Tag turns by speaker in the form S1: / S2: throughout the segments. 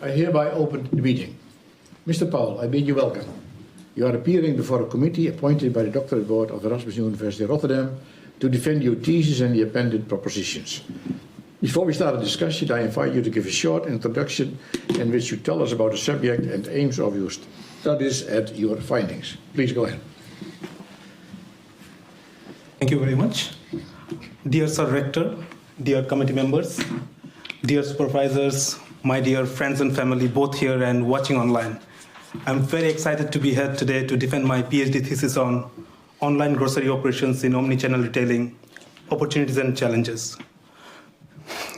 S1: I hereby open the meeting. Mr. Powell, I bid you welcome. You are appearing before a committee appointed by the Doctorate Board of Erasmus University Rotterdam to defend your thesis and the appended propositions. Before we start a discussion, I invite you to give a short introduction in which you tell us about the subject and aims of your studies and your findings. Please go ahead.
S2: Thank you very much. Dear Sir Rector, dear committee members, dear supervisors, my dear friends and family, both here and watching online. I'm very excited to be here today to defend my PhD thesis on online grocery operations in omnichannel retailing, opportunities and challenges.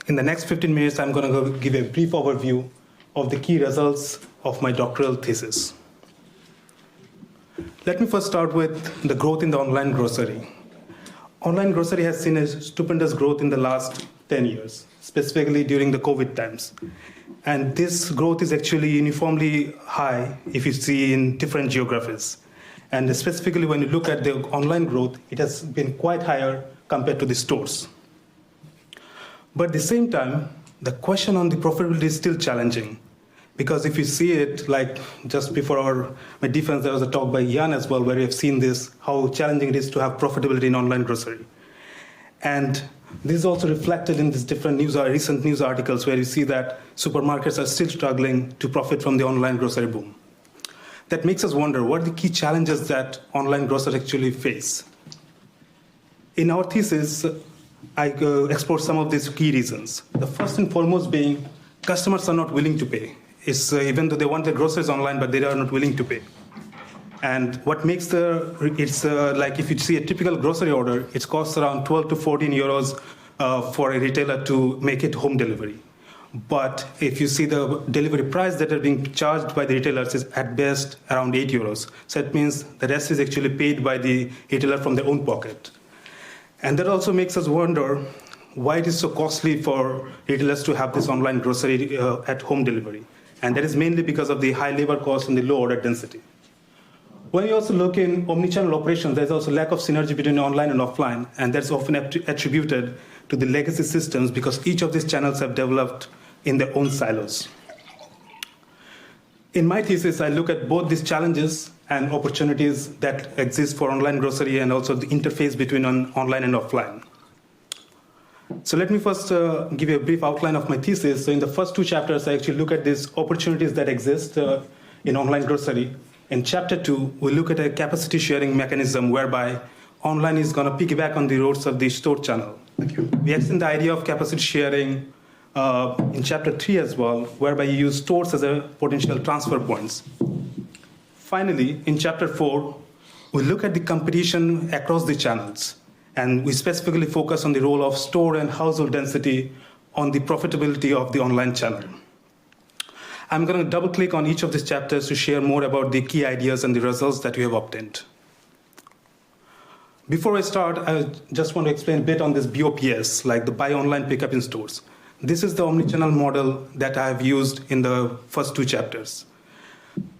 S2: In the next 15 minutes, I'm going to give a brief overview of the key results of my doctoral thesis. Let me first start with the growth in the online grocery. Online grocery has seen a stupendous growth in the last 10 years, specifically during the COVID times. And this growth is actually uniformly high if you see in different geographies. And specifically when you look at the online growth, it has been quite higher compared to the stores. But at the same time, the question on the profitability is still challenging. Because if you see it, like just before my defense, there was a talk by Jan as well, where we have seen this, how challenging it is to have profitability in online grocery. And this is also reflected in these different recent news articles where you see that supermarkets are still struggling to profit from the online grocery boom. That makes us wonder, what are the key challenges that online grocers actually face? In our thesis, I explore some of these key reasons. The first and foremost being customers are not willing to pay. It's even though they want their groceries online, but they are not willing to pay. And what makes like if you see a typical grocery order, it costs around 12 to 14 euros for a retailer to make it home delivery. But if you see the delivery price that are being charged by the retailers is at best around 8 euros. So that means the rest is actually paid by the retailer from their own pocket. And that also makes us wonder why it is so costly for retailers to have this online grocery at home delivery. And that is mainly because of the high labor cost and the low order density. When you also look in omnichannel operations, there's also lack of synergy between online and offline, and that's often attributed to the legacy systems because each of these channels have developed in their own silos. In my thesis, I look at both these challenges and opportunities that exist for online grocery and also the interface between online and offline. So let me first give you a brief outline of my thesis. So in the first two chapters, I actually look at these opportunities that exist in online grocery. In chapter 2, we look at a capacity sharing mechanism whereby online is going to piggyback on the roles of the store channel.
S1: Thank you.
S2: We extend the idea of capacity sharing in chapter 3 as well, whereby you use stores as a potential transfer points. Finally, in chapter 4, we look at the competition across the channels, and we specifically focus on the role of store and household density on the profitability of the online channel. I'm going to double click on each of these chapters to share more about the key ideas and the results that we have obtained. Before I start, I just want to explain a bit on this BOPS, like the buy online, pick up in stores. This is the omnichannel model that I have used in the first two chapters.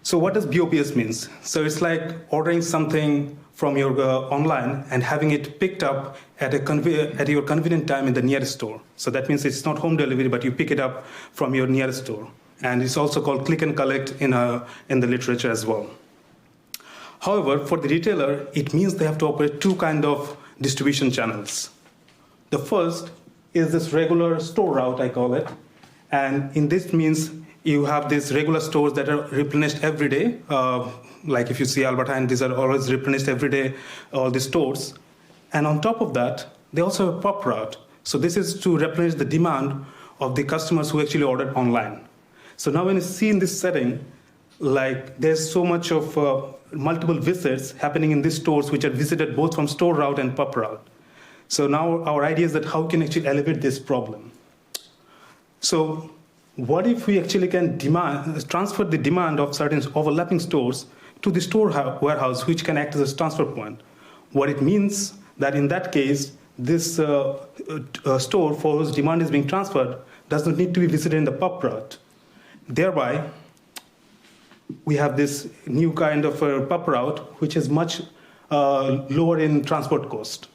S2: So what does BOPS means? So it's like ordering something from your online and having it picked up at your convenient time in the nearest store. So that means it's not home delivery, but you pick it up from your nearest store. And it's also called click and collect in the literature as well. However, for the retailer, it means they have to operate two kinds of distribution channels. The first is this regular store route, I call it. And in this means you have these regular stores that are replenished every day. Like if you see Albert Heijn, these are always replenished every day, all the stores. And on top of that, they also have a pop route. So this is to replenish the demand of the customers who actually ordered online. So now when you see in this setting, like there's so much of multiple visits happening in these stores which are visited both from store route and pop route. So now our idea is that how can actually elevate this problem? So what if we actually can transfer the demand of certain overlapping stores to the store warehouse, which can act as a transfer point? What it means that in that case, this store for whose demand is being transferred does not need to be visited in the pop route. Thereby, we have this new kind of pop route, which is much lower in transport cost.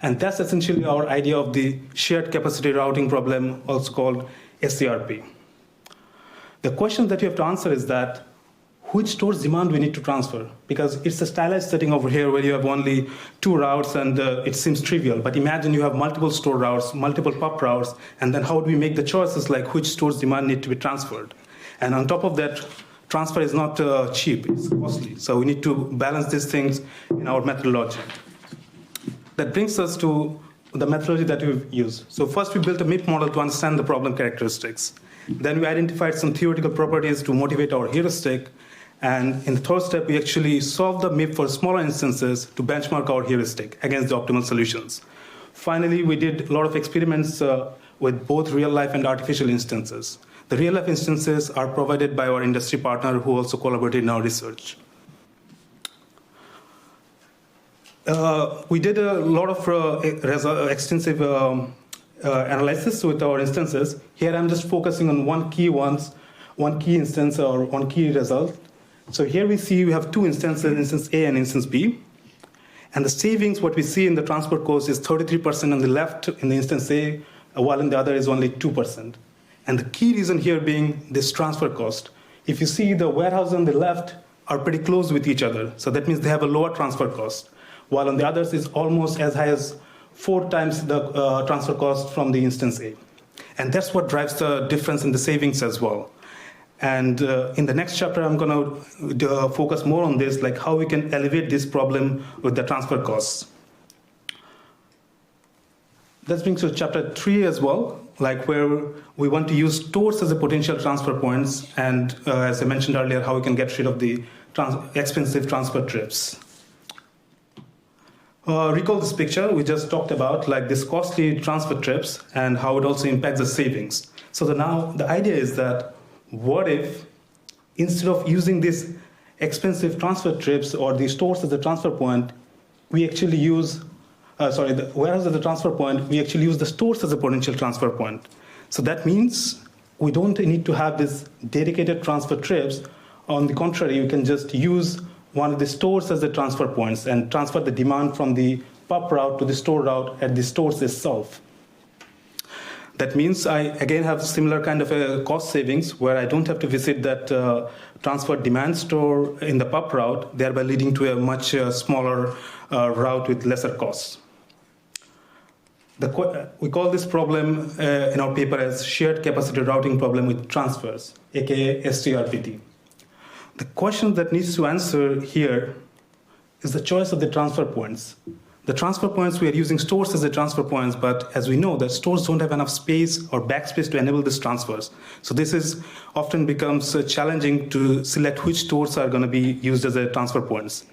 S2: And that's essentially our idea of the shared capacity routing problem, also called SCRP. The question that you have to answer is that which store's demand we need to transfer, because it's a stylized setting over here where you have only 2 routes and it seems trivial. But imagine you have multiple store routes, multiple pub routes, and then how do we make the choices like which store's demand need to be transferred? And on top of that, transfer is not cheap, it's costly. So we need to balance these things in our methodology. That brings us to the methodology that we've used. So first we built a MIP model to understand the problem characteristics. Then we identified some theoretical properties to motivate our heuristic. And in the third step, we actually solved the MIP for smaller instances to benchmark our heuristic against the optimal solutions. Finally, we did a lot of experiments with both real-life and artificial instances. The real-life instances are provided by our industry partner who also collaborated in our research. We did a lot of extensive analysis with our instances. Here I'm just focusing on one key instance or one key result. So here we see we have 2 instances, instance A and instance B. And the savings, what we see in the transport cost is 33% on the left in the instance A, while in the other is only 2%. And the key reason here being this transfer cost. If you see the warehouse on the left are pretty close with each other. So that means they have a lower transfer cost, while on the others is almost as high as 4 times the transfer cost from the instance A. And that's what drives the difference in the savings as well. And in the next chapter, I'm going to focus more on this, like how we can elevate this problem with the transfer costs. That brings to chapter 3 as well, like where we want to use stores as a potential transfer points, and as I mentioned earlier, how we can get rid of the expensive transfer trips. Recall this picture we just talked about, like this costly transfer trips and how it also impacts the savings. So now the idea is that what if instead of using these expensive transfer trips or the stores as a transfer point, we actually use, the warehouse as a transfer point, we actually use the stores as a potential transfer point. So that means we don't need to have this dedicated transfer trips. On the contrary, you can just use one of the stores as the transfer points and transfer the demand from the pub route to the store route at the stores itself. That means I again have similar kind of a cost savings where I don't have to visit that transfer demand store in the pub route, thereby leading to a much smaller route with lesser costs. We call this problem in our paper as shared capacity routing problem with transfers, aka STRPT. The question that needs to answer here is the choice of the transfer points. The transfer points, we are using stores as the transfer points, but as we know, that stores don't have enough space or backspace to enable these transfers. So this is often becomes challenging to select which stores are going to be used as the transfer points.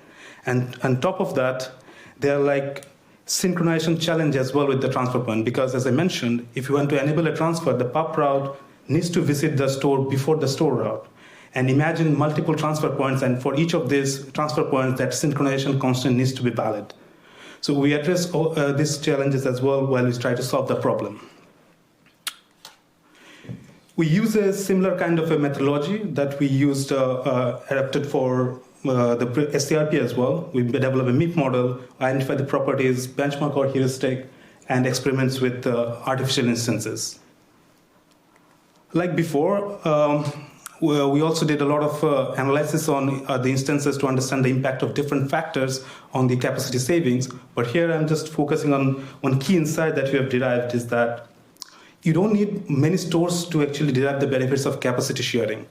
S2: And on top of that, there are like synchronization challenge as well with the transfer point, because as I mentioned, if you want to enable a transfer, the pub route needs to visit the store before the store route. And imagine multiple transfer points, and for each of these transfer points, that synchronization constant needs to be valid. So we address these challenges as well while we try to solve the problem. We use a similar kind of a methodology that we used adapted for the STRP as well. We develop a MIP model, identify the properties, benchmark our heuristic, and experiments with artificial instances. Like before, we also did a lot of analysis on the instances to understand the impact of different factors on the capacity savings. But here I'm just focusing on one key insight that we have derived is that you don't need many stores to actually derive the benefits of capacity sharing.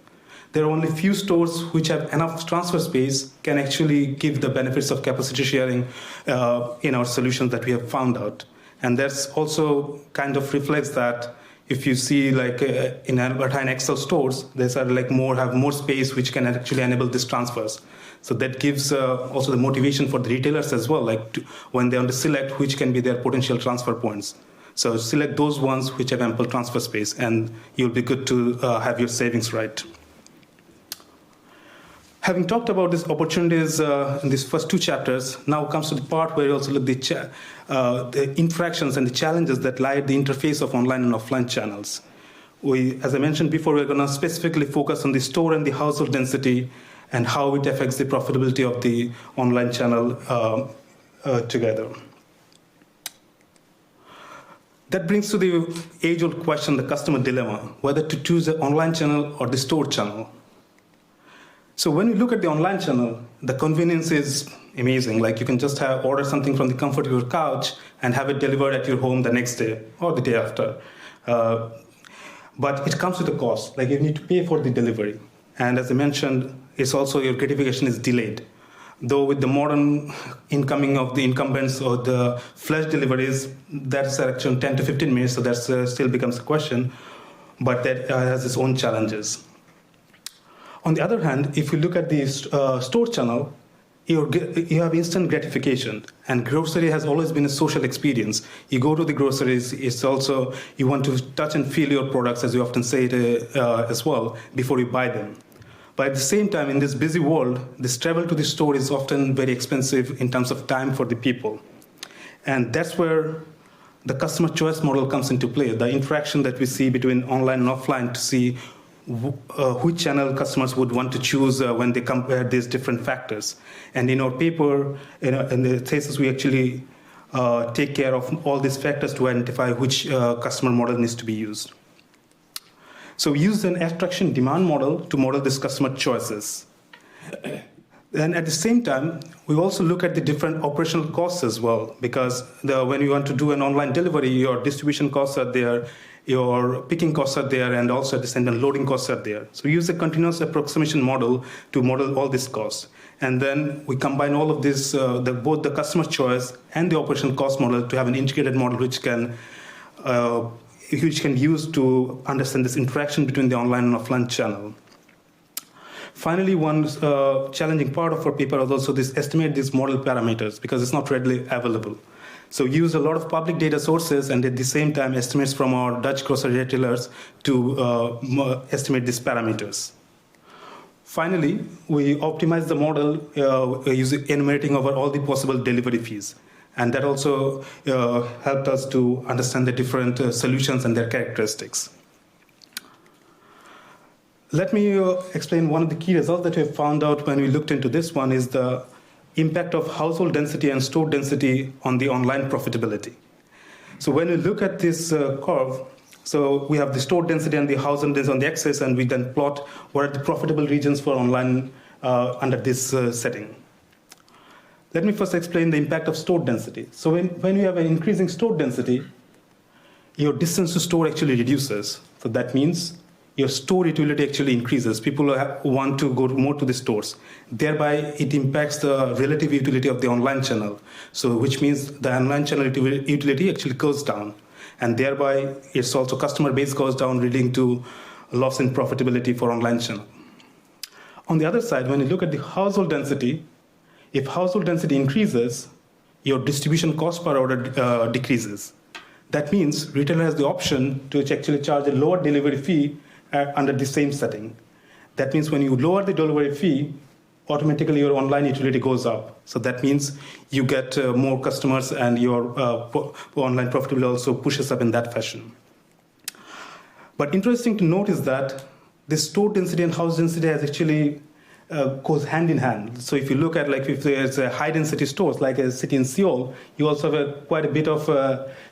S2: There are only few stores which have enough transfer space can actually give the benefits of capacity sharing in our solutions that we have found out. And that's also kind of reflects that if you see like in Albertine Excel stores, these are like have more space which can actually enable these transfers. So that gives also the motivation for the retailers as well, like when they want to select which can be their potential transfer points. So select those ones which have ample transfer space, and you'll be good to have your savings right. Having talked about these opportunities in these first 2 chapters, now comes to the part where we also look at the interactions and the challenges that lie at the interface of online and offline channels. As I mentioned before, we're going to specifically focus on the store and the household density and how it affects the profitability of the online channel together. That brings to the age-old question, the customer dilemma, whether to choose the online channel or the store channel. So when you look at the online channel, the convenience is amazing. Like you can just order something from the comfort of your couch and have it delivered at your home the next day or the day after. But it comes with a cost. Like you need to pay for the delivery. And as I mentioned, it's also your gratification is delayed. Though with the modern incoming of the incumbents or the flash deliveries, that's actually 10 to 15 minutes, so that still becomes a question. But that has its own challenges. On the other hand, if you look at the store channel, you have instant gratification, and grocery has always been a social experience. You go to the groceries, it's also, you want to touch and feel your products, as you often say it as well, before you buy them. But at the same time, in this busy world, this travel to the store is often very expensive in terms of time for the people. And that's where the customer choice model comes into play, the interaction that we see between online and offline to see which channel customers would want to choose when they compare these different factors. And in our paper, in the thesis, we actually take care of all these factors to identify which customer model needs to be used. So we use an attraction demand model to model these customer choices. And at the same time, we also look at the different operational costs as well, because when you want to do an online delivery, your distribution costs are there, your picking costs are there, and also at the same time, loading costs are there. So we use a continuous approximation model to model all these costs. And then we combine all of this, both the customer choice and the operational cost model to have an integrated model which can use to understand this interaction between the online and offline channel. Finally, one challenging part of our paper was also estimate these model parameters, because it's not readily available. So we use a lot of public data sources and at the same time estimates from our Dutch grocery retailers to estimate these parameters. Finally, we optimize the model using enumerating over all the possible delivery fees. And that also helped us to understand the different solutions and their characteristics. Let me explain one of the key results that we found out when we looked into this one is the impact of household density and store density on the online profitability. So when we look at this curve, so we have the store density and the household density on the axis, and we then plot what are the profitable regions for online under this setting. Let me first explain the impact of store density. So when you have an increasing store density, your distance to store actually reduces. So that means your store utility actually increases. People want to go more to the stores. Thereby, it impacts the relative utility of the online channel. So which means the online channel utility actually goes down. And thereby, it's also customer base goes down, leading to loss in profitability for online channel. On the other side, when you look at the household density, if household density increases, your distribution cost per order decreases. That means retailer has the option to actually charge a lower delivery fee under the same setting. That means when you lower the delivery fee, automatically your online utility goes up. So that means you get more customers and your online profitability also pushes up in that fashion. But interesting to note is that the store density and house density has actually goes hand in hand. So if you look at, like, if there's a high density stores like a city in Seoul, you also have quite a bit of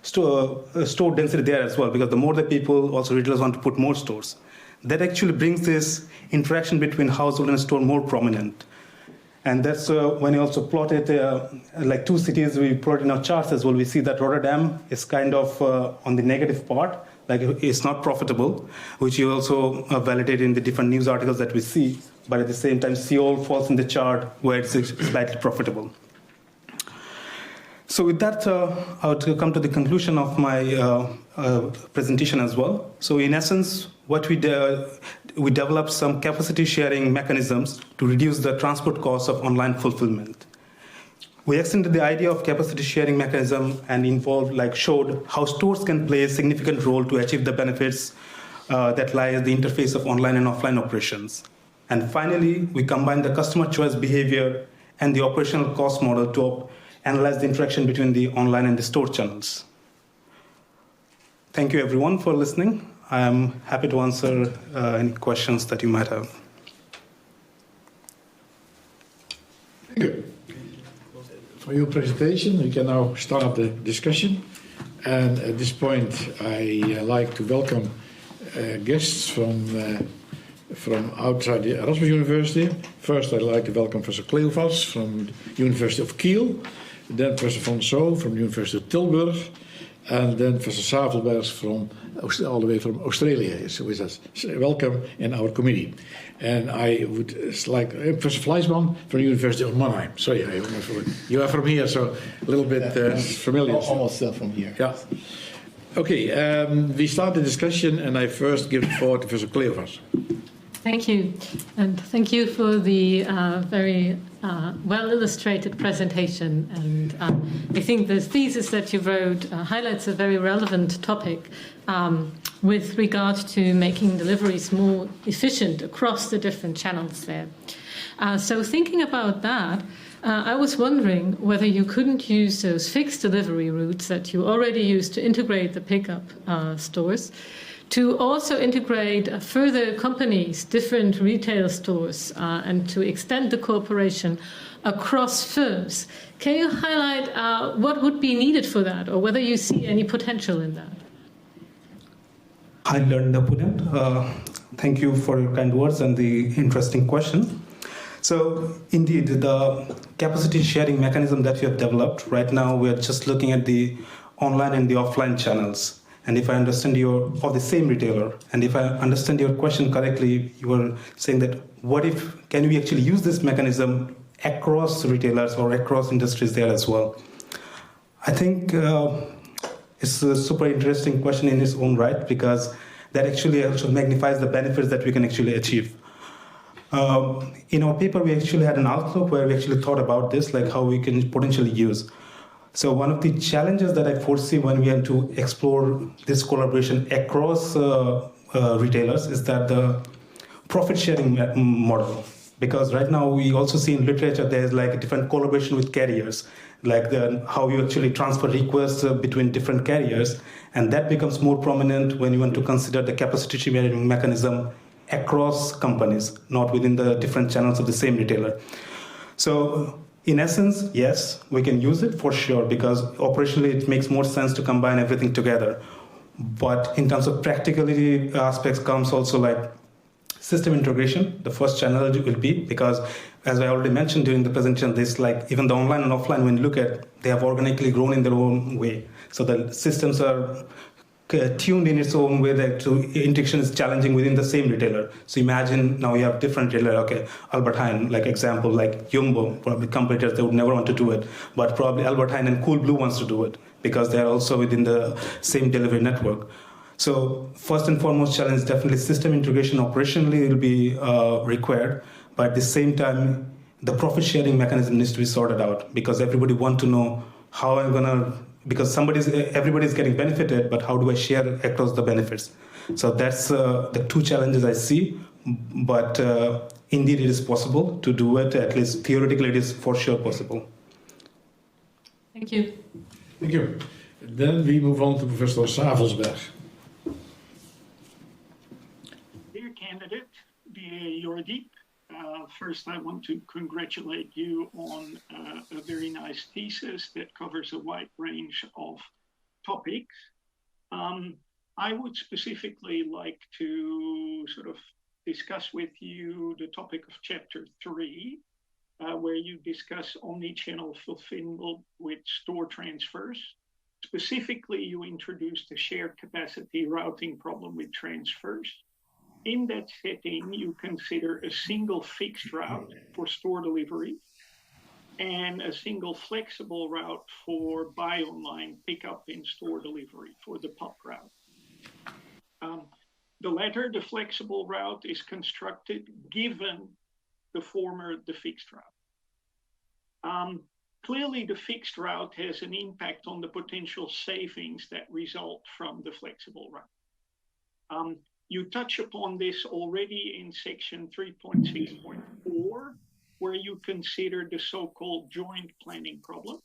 S2: store density there as well, because the more the people, also retailers want to put more stores. That actually brings this interaction between household and store more prominent. And that's when you also plot it, like two cities we plot in our charts as well, we see that Rotterdam is kind of on the negative part, like it's not profitable, which you also validate in the different news articles that we see. But at the same time, Seoul falls in the chart where it's slightly profitable. So with that, I would come to the conclusion of my presentation as well. So in essence, what we developed some capacity sharing mechanisms to reduce the transport costs of online fulfillment. We extended the idea of capacity sharing mechanism and showed how stores can play a significant role to achieve the benefits that lie at the interface of online and offline operations. And finally, we combined the customer choice behavior and the operational cost model to analyze the interaction between the online and the store channels. Thank you, everyone, for listening. I am happy to answer any questions that you might have.
S1: Thank you for your presentation. We can now start the discussion. And at this point, I like to welcome guests from outside the Erasmus University. First, I'd like to welcome Professor Kleefels from the University of Kiel, then Professor Van Zo from the University of Tilburg, and then Professor Savelbergs from all the way from Australia is with us. So welcome in our committee. And I would like Professor Fleisman from the University of Mannheim. Sorry, you are from here, so a little bit familiar.
S3: Almost from here.
S1: Yeah. Okay, we start the discussion, and I first give the floor to Professor Kleefels.
S4: Thank you, and thank you for the very well-illustrated presentation. And I think the thesis that you wrote highlights a very relevant topic with regard to making deliveries more efficient across the different channels there. So thinking about that, I was wondering whether you couldn't use those fixed delivery routes that you already use to integrate the pickup stores to also integrate further companies, different retail stores, and to extend the cooperation across firms. Can you highlight what would be needed for that, or whether you see any potential in that?
S2: Hi, learned opponent. Thank you for your kind words and the interesting question. So, indeed, the capacity sharing mechanism that we have developed, right now we are just looking at the online and the offline channels. And if I understand for the same retailer, and if I understand your question correctly, you were saying that can we actually use this mechanism across retailers or across industries there as well? I think it's a super interesting question in its own right, because that actually magnifies the benefits that we can actually achieve. In our paper, we actually had an outlook where we actually thought about this, like how we can potentially use. So one of the challenges that I foresee when we have to explore this collaboration across retailers is that the profit sharing model. Because right now we also see in literature there's like a different collaboration with carriers, like how you actually transfer requests between different carriers, and that becomes more prominent when you want to consider the capacity sharing mechanism across companies, not within the different channels of the same retailer. So in essence, yes, we can use it for sure, because operationally it makes more sense to combine everything together. But in terms of practicality aspects comes also like system integration. The first channel will be, because as I already mentioned during the presentation, this like even the online and offline, when you look at, they have organically grown in their own way. So the systems are tuned in its own way that integration is challenging within the same retailer. So imagine now you have different retailer, okay, Albert Heijn, like example, like Jumbo, probably competitors, they would never want to do it, but probably Albert Heijn and Coolblue wants to do it because they're also within the same delivery network. So first and foremost challenge is definitely system integration. Operationally, it will be required, but at the same time, the profit sharing mechanism needs to be sorted out, because everybody wants to know how I'm gonna, because everybody's getting benefited, but how do I share across the benefits? So that's the two challenges I see, but indeed it is possible to do it, at least theoretically it is for sure possible.
S4: Thank you.
S1: Thank you. Then we move on to Professor Savelsberg.
S5: Dear candidate, dear Joydeep, first I want to congratulate you on a very nice thesis that covers a wide range of topics. I would specifically like to sort of discuss with you the topic of chapter 3, where you discuss omni-channel fulfillment with store transfers. Specifically, you introduced the shared capacity routing problem with transfers. In that setting, you consider a single fixed route for store delivery and a single flexible route for buy online, pick up in store delivery for the PUP route. The latter, the flexible route, is constructed given the former, the fixed route. Clearly, the fixed route has an impact on the potential savings that result from the flexible route. You touch upon this already in section 3.6.4, where you consider the so-called joint planning problem.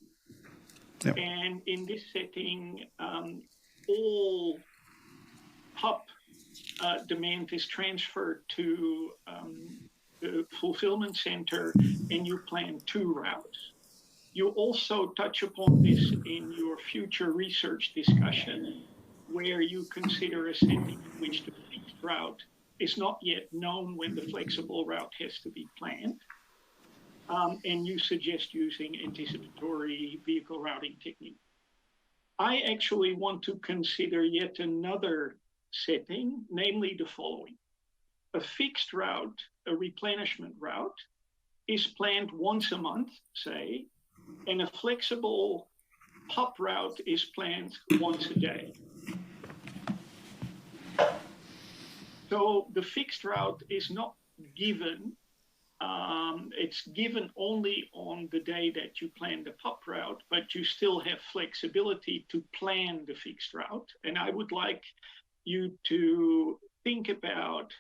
S5: Yep. And in this setting, all PUP demand is transferred to the fulfillment center, and you plan 2 routes. You also touch upon this in your future research discussion, where you consider a setting in which the fixed route is not yet known when the flexible route has to be planned. And you suggest using anticipatory vehicle routing technique. I actually want to consider yet another setting, namely the following. A fixed route, a replenishment route, is planned once a month, say, and a flexible PUP route is planned once a day. So the fixed route is not given. It's given only on the day that you plan the PUP route, but you still have flexibility to plan the fixed route. And I would like you to think about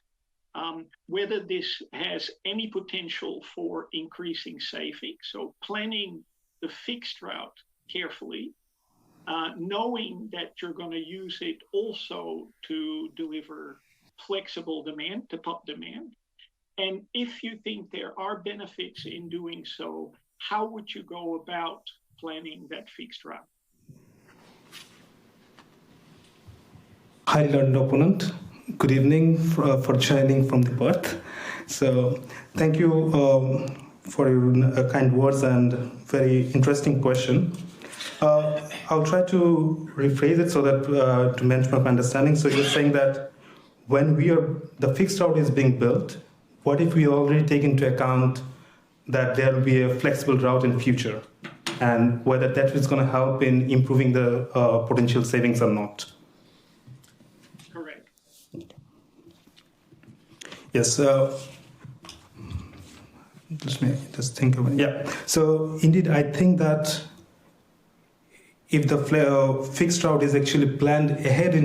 S5: whether this has any potential for increasing savings. So planning the fixed route carefully, knowing that you're going to use it also to deliver flexible demand, to PUP demand. And if you think there are benefits in doing so, how would you go about planning that fixed route?
S2: Hi, learned opponent. Good evening for joining from the Perth. So thank you for your kind words and very interesting question. I'll try to rephrase it so that to benchmark my understanding. So you're saying that when the fixed route is being built, what if we already take into account that there will be a flexible route in future, and whether that is going to help in improving the potential savings or not?
S5: Correct.
S2: Yes. Let me just think of it. Yeah. So indeed, I think that if the fixed route is actually planned ahead,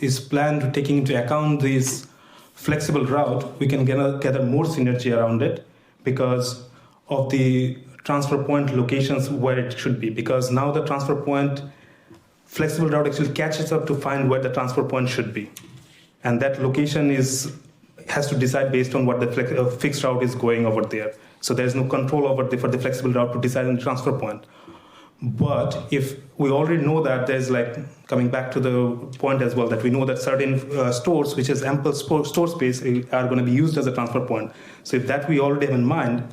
S2: is planned taking into account this flexible route, we can gather more synergy around it because of the transfer point locations where it should be. Because now the transfer point, flexible route actually catches up to find where the transfer point should be. And that location has to decide based on what the fixed route is going over there. So there's no control over for the flexible route to decide on the transfer point. But if we already know that there's coming back to the point as well, that we know that certain stores, which has ample store space, are going to be used as a transfer point. So if that we already have in mind,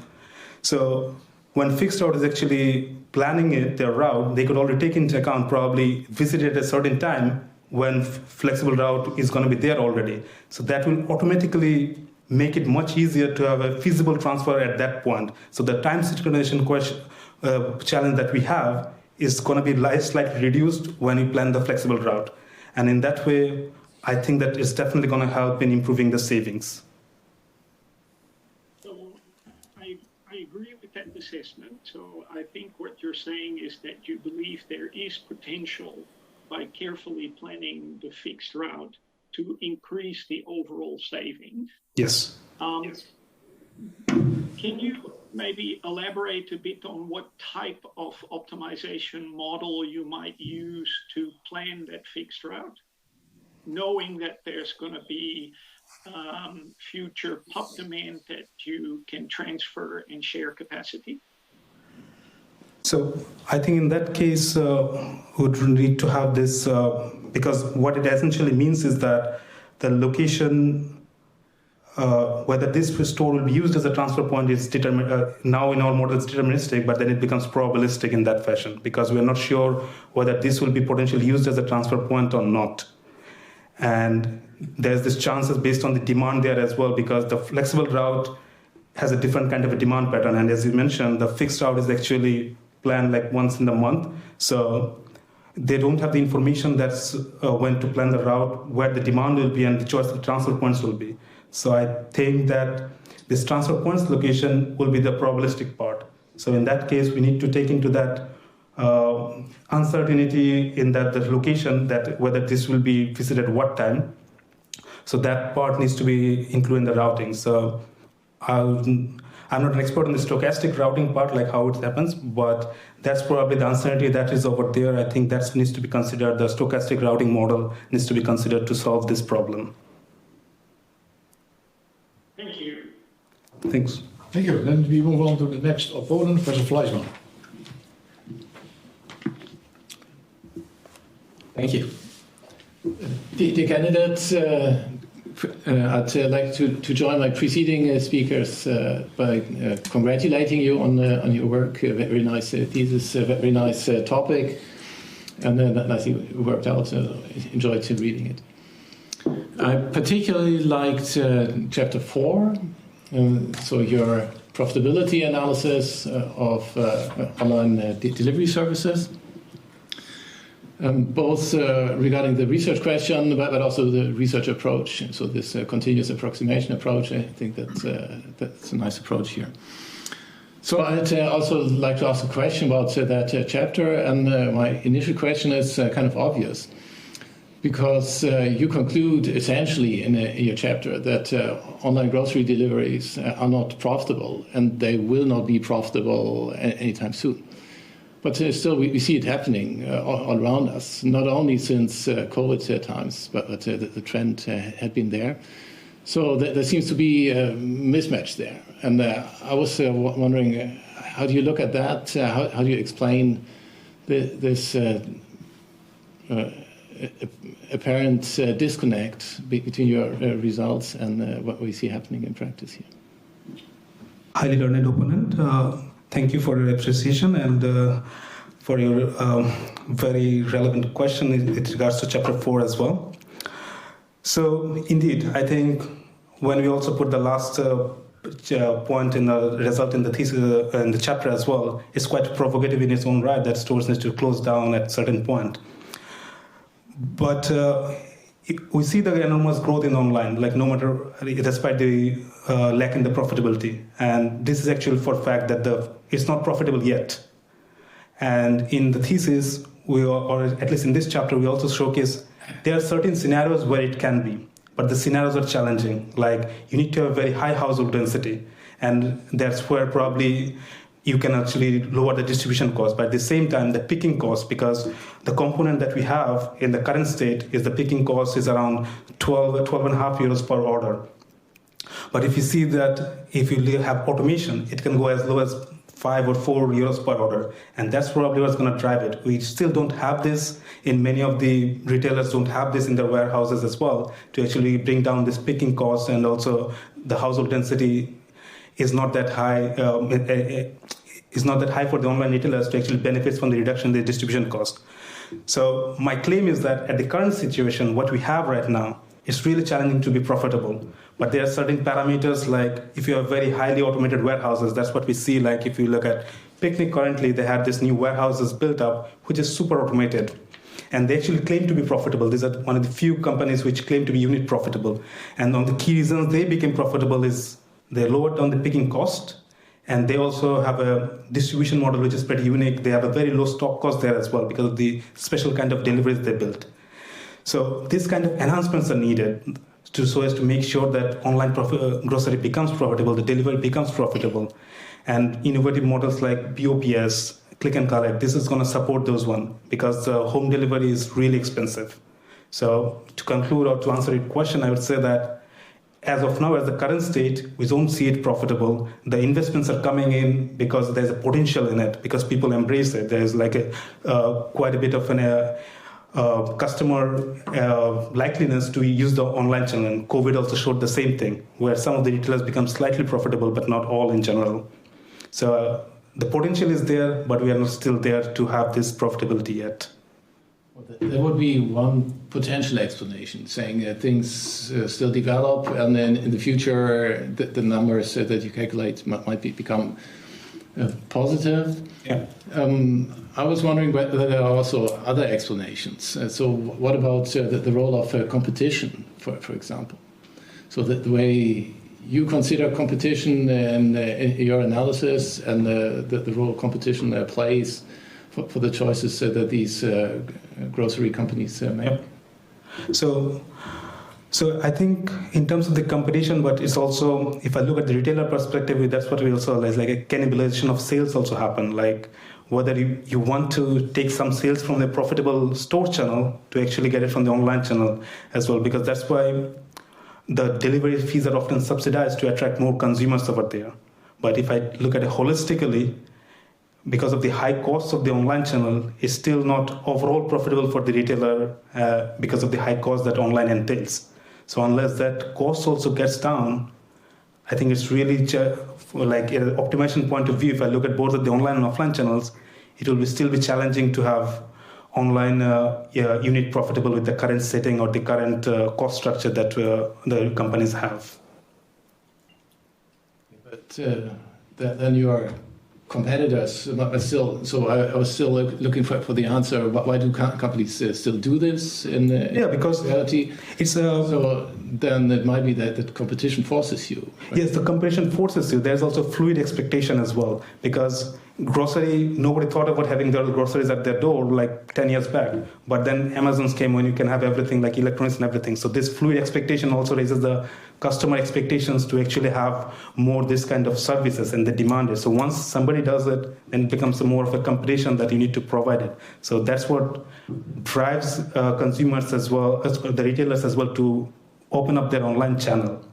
S2: so when fixed route is actually planning their route, they could already take into account probably visit at a certain time when flexible route is going to be there already. So that will automatically make it much easier to have a feasible transfer at that point. So the time synchronization challenge that we have is going to be slightly reduced when you plan the flexible route. And in that way, I think that it's definitely going to help in improving the savings.
S5: So I agree with that assessment. So I think what you're saying is that you believe there is potential by carefully planning the fixed route to increase the overall savings.
S2: Yes.
S5: Can you maybe elaborate a bit on what type of optimization model you might use to plan that fixed route, knowing that there's going to be future PUP demand that you can transfer and share capacity?
S2: So I think in that case, we would need to have this, because what it essentially means is that the location, whether this store will be used as a transfer point is determined. Now in our model it's deterministic, but then it becomes probabilistic in that fashion, because we're not sure whether this will be potentially used as a transfer point or not. And there's this chances based on the demand there as well, because the flexible route has a different kind of a demand pattern. And as you mentioned, the fixed route is actually planned once in the month. So they don't have the information that's when to plan the route, where the demand will be and the choice of transfer points will be. So I think that this transfer points location will be the probabilistic part. So in that case, we need to take into that uncertainty in that the location, that whether this will be visited at what time. So that part needs to be included in the routing. So I'm not an expert in the stochastic routing part, like how it happens, but that's probably the uncertainty that is over there. I think that needs to be considered. The stochastic routing model needs to be considered to solve this problem.
S5: Thank you.
S2: Thanks.
S1: Thank you. Then we move on to the next opponent, Professor Fleisman.
S3: Thank you. Dear candidates, I'd like to join my preceding speakers by congratulating you on your work. Very nice thesis, very nice topic, and I think it worked out. Enjoyed reading it. I particularly liked chapter 4, so your profitability analysis of online delivery services. Both regarding the research question, but also the research approach. So this continuous approximation approach, I think that's a nice approach here. So I'd also like to ask a question about that chapter, and my initial question is kind of obvious, because you conclude essentially in your chapter that online grocery deliveries are not profitable, and they will not be profitable anytime soon. But still, we see it happening all around us, not only since COVID times, but the trend had been there. So there seems to be a mismatch there. And I was wondering, how do you look at that? How do you explain this apparent disconnect between your results and what we see happening in practice here?
S2: Highly learned opponent. Thank you for your appreciation and for your very relevant question in regards to chapter 4 as well. So indeed, I think when we also put the last point in the result in the thesis in the chapter as well, it's quite provocative in its own right that stores need to close down at a certain point. But we see the enormous growth in online, like no matter, despite the lack in the profitability. And this is actually for a fact that it's not profitable yet. And in the thesis, or at least in this chapter, we also showcase there are certain scenarios where it can be, but the scenarios are challenging. Like you need to have very high household density, and that's where probably you can actually lower the distribution cost. But at the same time, the picking cost, because the component that we have in the current state is the picking cost is around 12.5 euros per order. But if you see that if you have automation, it can go as low as 5 or 4 euros per order. And that's probably what's going to drive it. We still don't have this in many of the retailers don't have this in their warehouses as well to actually bring down this picking cost, and also the household density is not that high. Is not that high for the online retailers to actually benefit from the reduction in the distribution cost. So my claim is that at the current situation, what we have right now is really challenging to be profitable. But there are certain parameters, like if you have very highly automated warehouses, that's what we see. Like if you look at Picnic currently, they have this new warehouses built up, which is super automated. And they actually claim to be profitable. These are one of the few companies which claim to be unit profitable. And one of the key reasons they became profitable is they lowered down the picking cost. And they also have a distribution model which is pretty unique. They have a very low stock cost there as well because of the special kind of deliveries they built. So these kind of enhancements are needed so as to make sure that online grocery becomes profitable, the delivery becomes profitable. And innovative models like BOPS, click and collect, this is going to support those ones because home delivery is really expensive. So to conclude or to answer your question, I would say that as of now, as the current state, we don't see it profitable. The investments are coming in because there's a potential in it, because people embrace it. There's like quite a bit of customer likeliness to use the online channel. And COVID also showed the same thing, where some of the retailers become slightly profitable, but not all in general. So the potential is there, but we are not still there to have this profitability yet.
S3: There would be one potential explanation, saying things still develop, and then in the future the numbers that you calculate might become positive.
S2: Yeah.
S3: I was wondering whether there are also other explanations. So what about the role of competition, for example? So the way you consider competition in your analysis, and the role competition plays for the choices that these grocery companies make?
S2: Yep. So I think in terms of the competition, but it's also, if I look at the retailer perspective, that's what we also realize, like a cannibalization of sales also happen. Like whether you want to take some sales from the profitable store channel to actually get it from the online channel as well, because that's why the delivery fees are often subsidized to attract more consumers over there. But if I look at it holistically, because of the high costs of the online channel, is still not overall profitable for the retailer because of the high cost that online entails. So unless that cost also gets down, I think it's really like an optimization point of view. If I look at both of the online and offline channels, it will still be challenging to have online unit profitable with the current setting or the current cost structure that the companies have.
S3: But then your competitors, but still, so I was still looking for the answer. Why do companies still do this in
S2: because
S3: reality?
S2: It's
S3: so then it might be that competition forces you. Right?
S2: Yes, the competition forces you. There's also fluid expectation as well, because grocery, nobody thought about having their groceries at their door like 10 years back. But then Amazon's came when you can have everything like electronics and everything. So this fluid expectation also raises the customer expectations to actually have more this kind of services, and they demand it. So once somebody does it, then it becomes more of a competition that you need to provide it. So that's what drives consumers as well, as the retailers as well, to open up their online channel.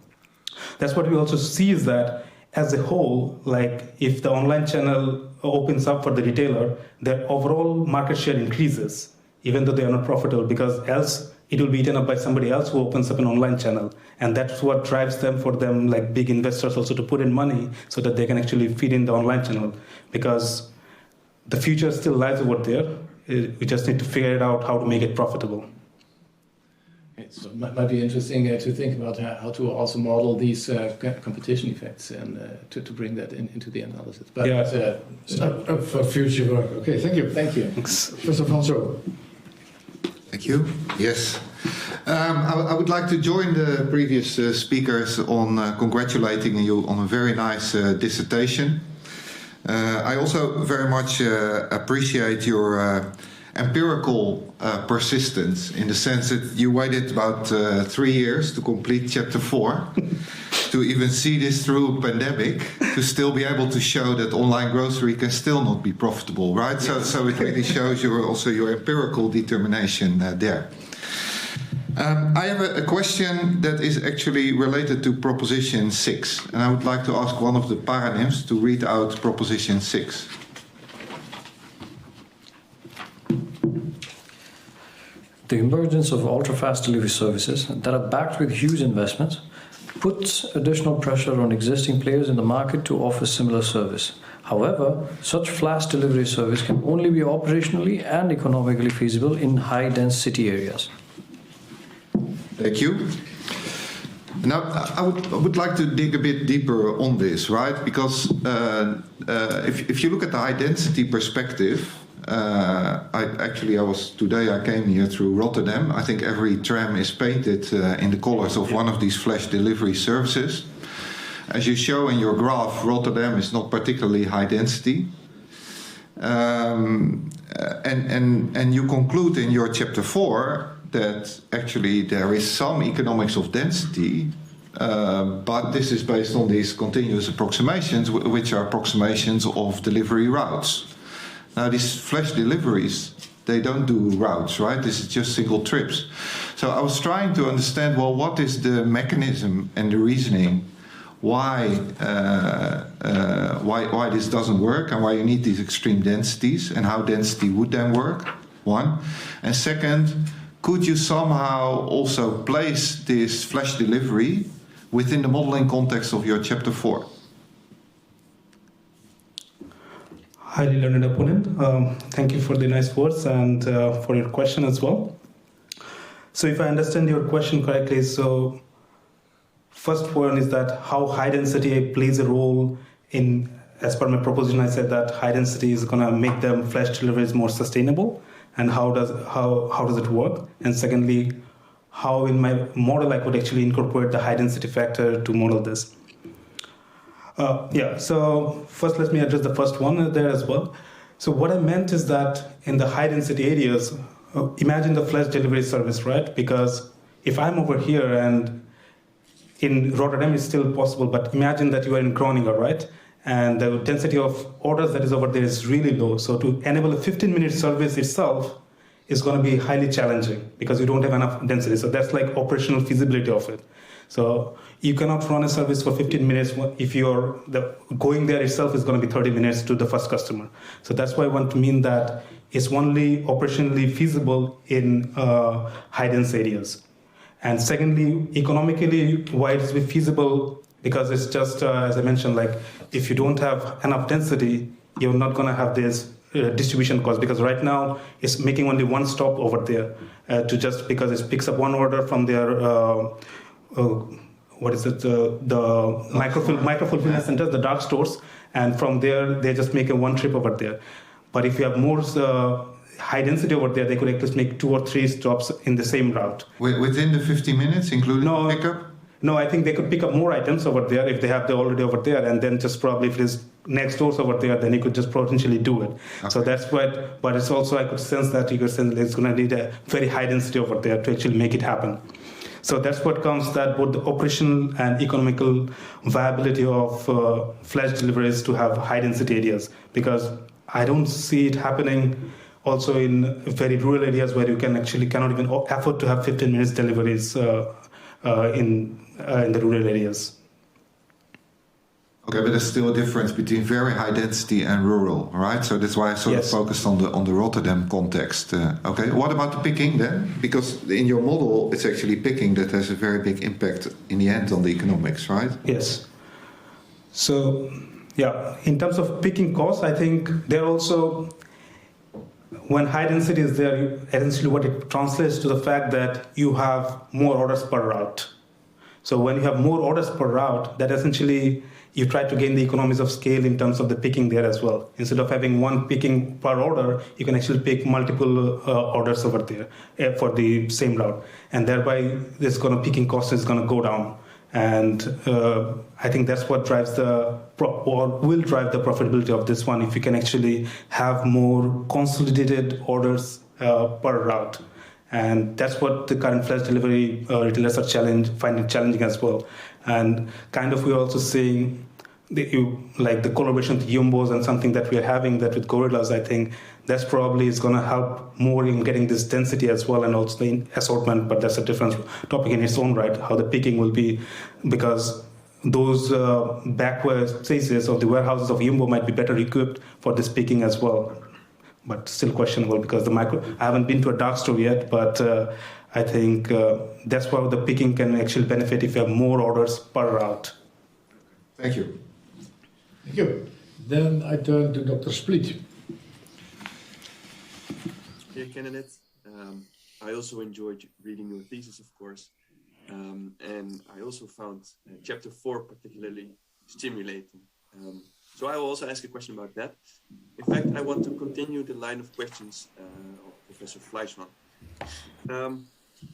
S2: That's what we also see, is that as a whole, like if the online channel opens up for the retailer, their overall market share increases, even though they are not profitable, because else it will be eaten up by somebody else who opens up an online channel. And that's what drives them, for them, like big investors also, to put in money so that they can actually feed in the online channel, because the future still lies over there. We just need to figure it out how to make it profitable.
S3: So it might be interesting to think about how to also model these competition effects and to bring that into the analysis. But
S1: up for future work. Okay, thank you.
S3: Thank you.
S1: Professor Vanso.
S6: Thank you. Yes. I would like to join the previous speakers on congratulating you on a very nice dissertation. I also very much appreciate your empirical persistence, in the sense that you waited about 3 years to complete chapter 4 to even see this through a pandemic, to still be able to show that online grocery can still not be profitable, right? Yes. So it really shows your empirical determination there. I have a question that is actually related to Proposition 6, and I would like to ask one of the paranyms to read out Proposition 6.
S7: The emergence of ultra-fast delivery services that are backed with huge investments puts additional pressure on existing players in the market to offer similar service. However, such flash delivery service can only be operationally and economically feasible in high-dense city areas.
S6: Thank you. Now, I would like to dig a bit deeper on this, right? Because if you look at the high-density perspective, today I came here through Rotterdam. I think every tram is painted in the colors of one of these flash delivery services. As you show in your graph, Rotterdam is not particularly high density. And you conclude in your chapter 4 that actually there is some economics of density, but this is based on these continuous approximations, which are approximations of delivery routes. Now, these flash deliveries, they don't do routes, right? This is just single trips. So I was trying to understand, well, what is the mechanism and the reasoning why this doesn't work, and why you need these extreme densities, and how density would then work, one. And second, could you somehow also place this flash delivery within the modeling context of your chapter 4?
S2: Highly learned opponent. Thank you for the nice words and for your question as well. So if I understand your question correctly, so first one is that how high density plays a role in, as per my proposition, I said that high density is going to make them flash deliveries more sustainable, and how does it work? And secondly, how in my model I could actually incorporate the high density factor to model this. So first let me address the first one there as well. So what I meant is that in the high density areas, imagine the flash delivery service, right? Because if I'm over here, and in Rotterdam it's still possible, but imagine that you are in Groningen, right? And the density of orders that is over there is really low. So to enable a 15-minute service itself is going to be highly challenging because you don't have enough density. So that's like operational feasibility of it. So you cannot run a service for 15 minutes if going there itself is going to be 30 minutes to the first customer. So that's why I want to mean that it's only operationally feasible in high dense areas. And secondly, economically, why it is feasible? Because it's just, as I mentioned, like if you don't have enough density, you're not going to have this distribution cost, because right now it's making only one stop over there because it picks up one order from their the micro fulfillment centers, the dark stores, and from there they just make a one trip over there. But if you have more high density over there, they could actually make 2 or 3 stops in the same route.
S6: Within the 50 minutes, including pickup?
S2: No, I think they could pick up more items over there if they have already over there, and then just probably if it is next doors over there, then you could just potentially do it. Okay. So that's what, but it's also, I could sense that you could sense it's going to need a very high density over there to actually make it happen. So that's what comes that both the operational and economical viability of flash deliveries to have high density areas, because I don't see it happening also in very rural areas where you cannot even afford to have 15 minutes deliveries in the rural areas.
S6: Okay, but there's still a difference between very high density and rural, right? So that's why I sort of focused on the Rotterdam context. Okay, what about the picking then? Because in your model, it's actually picking that has a very big impact in the end on the economics, right?
S2: Yes. So, yeah, in terms of picking costs, I think they're also, when high density is there, essentially what it translates to the fact that you have more orders per route. So when you have more orders per route, that essentially you try to gain the economies of scale in terms of the picking there as well. Instead of having one picking per order, you can actually pick multiple orders over there for the same route. And thereby, picking cost is going to go down. And I think that's what drives will drive the profitability of this one, if you can actually have more consolidated orders per route. And that's what the current flash delivery retailers are finding challenging as well. And kind of we're also seeing the collaboration with Jumbos and something that we're having that with Gorillas, I think that's probably is going to help more in getting this density as well, and also the assortment, but that's a different topic in its own right, how the picking will be, because those backward spaces of the warehouses of Jumbo might be better equipped for this picking as well. But still questionable, because I haven't been to a dark store yet, but I think that's where the picking can actually benefit if you have more orders per route.
S6: Thank you.
S1: Thank you. Then I turn to Dr. Split.
S8: Dear candidates, I also enjoyed reading your thesis, of course, and I also found chapter 4 particularly stimulating. So I will also ask a question about that. In fact, I want to continue the line of questions of Professor Fleischmann.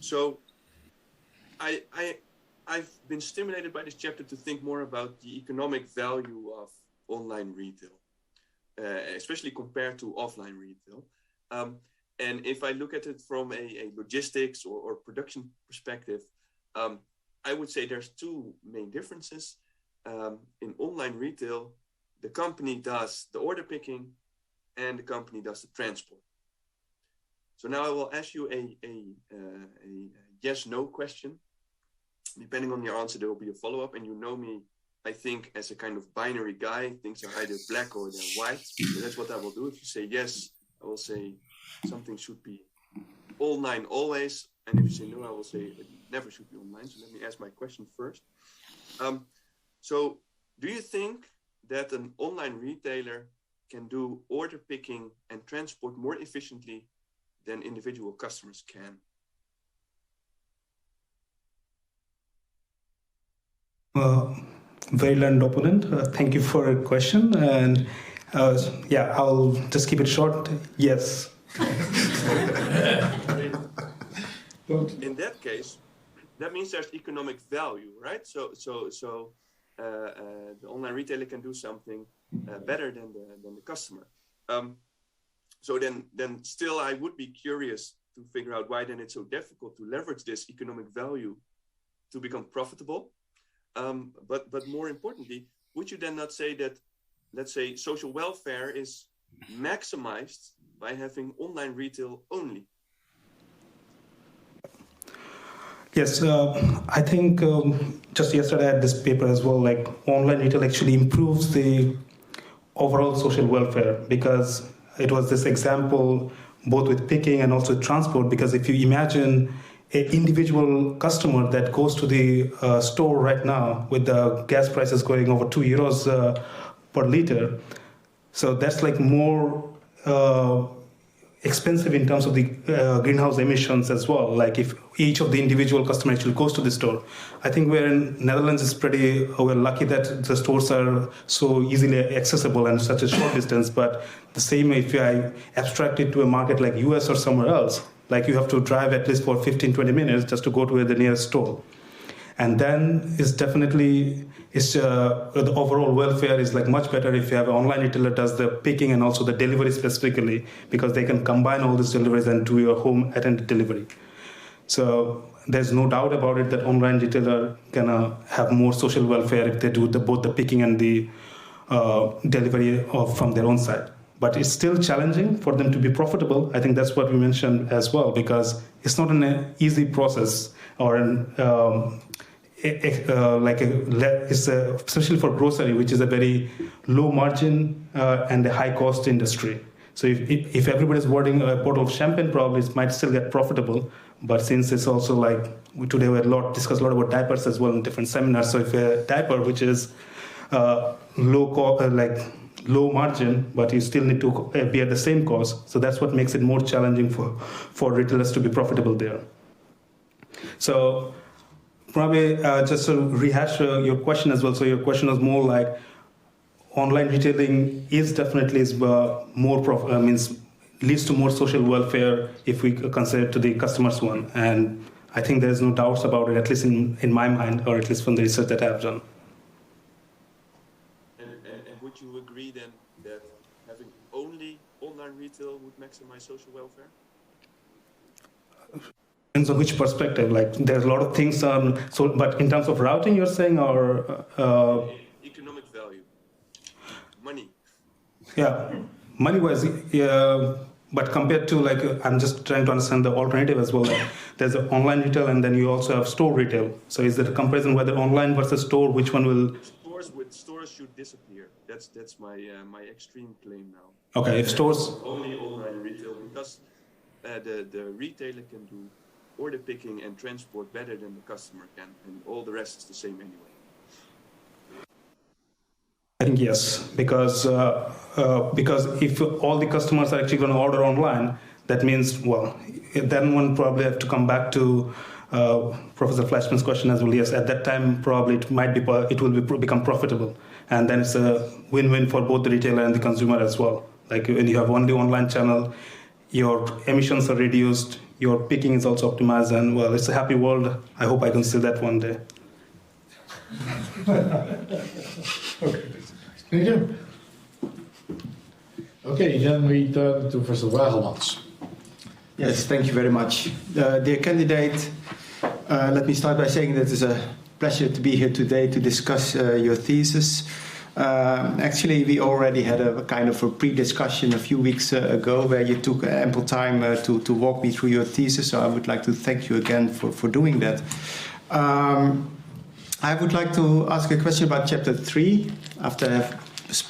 S8: So I've been stimulated by this chapter to think more about the economic value of online retail, especially compared to offline retail. And if I look at it from a logistics or production perspective, I would say there's 2 main differences. In online retail, the company does the order picking and the company does the transport. So now I will ask you a yes-no question. Depending on your answer, there will be a follow-up, and you know me, I think, as a kind of binary guy. Things are either black or they're white. So that's what I will do. If you say yes, I will say something should be online always. And if you say no, I will say it never should be online. So let me ask my question first. So do you think that an online retailer can do order picking and transport more efficiently than individual customers can?
S2: Very learned opponent. Thank you for a question. And I'll just keep it short. Yes.
S8: In that case, that means there's economic value, right? So the online retailer can do something better than the customer. So then still I would be curious to figure out why then it's so difficult to leverage this economic value to become profitable. But more importantly, would you then not say that, let's say, social welfare is maximized by having online retail only?
S2: Yes, I think just yesterday I had this paper as well, like online retail actually improves the overall social welfare, because it was this example both with picking and also transport, because if you imagine an individual customer that goes to the store right now with the gas prices going over €2 per liter, so that's like more expensive in terms of the greenhouse emissions as well. Like if each of the individual customer actually goes to the store. I think we're in Netherlands is we're lucky that the stores are so easily accessible and such a short distance. But the same if I abstract it to a market like US or somewhere else, like you have to drive at least for 15-20 minutes just to go to the nearest store. And then it's definitely, the overall welfare is like much better if you have an online retailer does the picking and also the delivery specifically, because they can combine all these deliveries and do your home attended delivery. So there's no doubt about it that online retailer gonna have more social welfare if they do both the picking and the delivery from their own side. But it's still challenging for them to be profitable. I think that's what we mentioned as well, because it's not an easy process or especially for grocery, which is a very low margin and a high cost industry. So if everybody's ordering a bottle of champagne, probably it might still get profitable. But since it's also like today we discussed a lot about diapers as well in different seminars. So if a diaper which is low margin, but you still need to be at the same cost. So that's what makes it more challenging for retailers to be profitable there. So probably just to rehash your question as well. So your question was more like online retailing is definitely leads to more social welfare if we consider it to the customer's one. And I think there's no doubts about it, at least in my mind, or at least from the research that I've done.
S8: And would you agree then that having only online retail would maximize social welfare?
S2: Depends on which perspective. Like there's a lot of things on. So, but in terms of routing, you're saying, or
S8: economic value, money.
S2: Yeah, money-wise, yeah. But compared to I'm just trying to understand the alternative as well. Like, there's an online retail, and then you also have store retail. So is there a comparison whether online versus store, which one will?
S8: Stores should disappear. That's my extreme claim now.
S2: Okay, if stores
S8: only online retail, because the retailer can do order picking and transport better than the customer can, and all the rest is the same anyway.
S2: I think yes, because if all the customers are actually going to order online, that means, well, then one probably have to come back to Professor Flashman's question as well. Yes, at that time probably it will become profitable, and then it's a win-win for both the retailer and the consumer as well. Like when you have only online channel, your emissions are reduced, your picking is also optimized, and well, it's a happy world. I hope I can see that one day.
S1: Okay. Thank you. Okay, then we turn to Professor Wagelmans.
S9: Yes, thank you very much. Dear candidate, let me start by saying that it's a pleasure to be here today to discuss your thesis. Actually, we already had a kind of a pre-discussion a few weeks ago where you took ample time to walk me through your thesis, so I would like to thank you again for doing that. I would like to ask a question about Chapter 3. After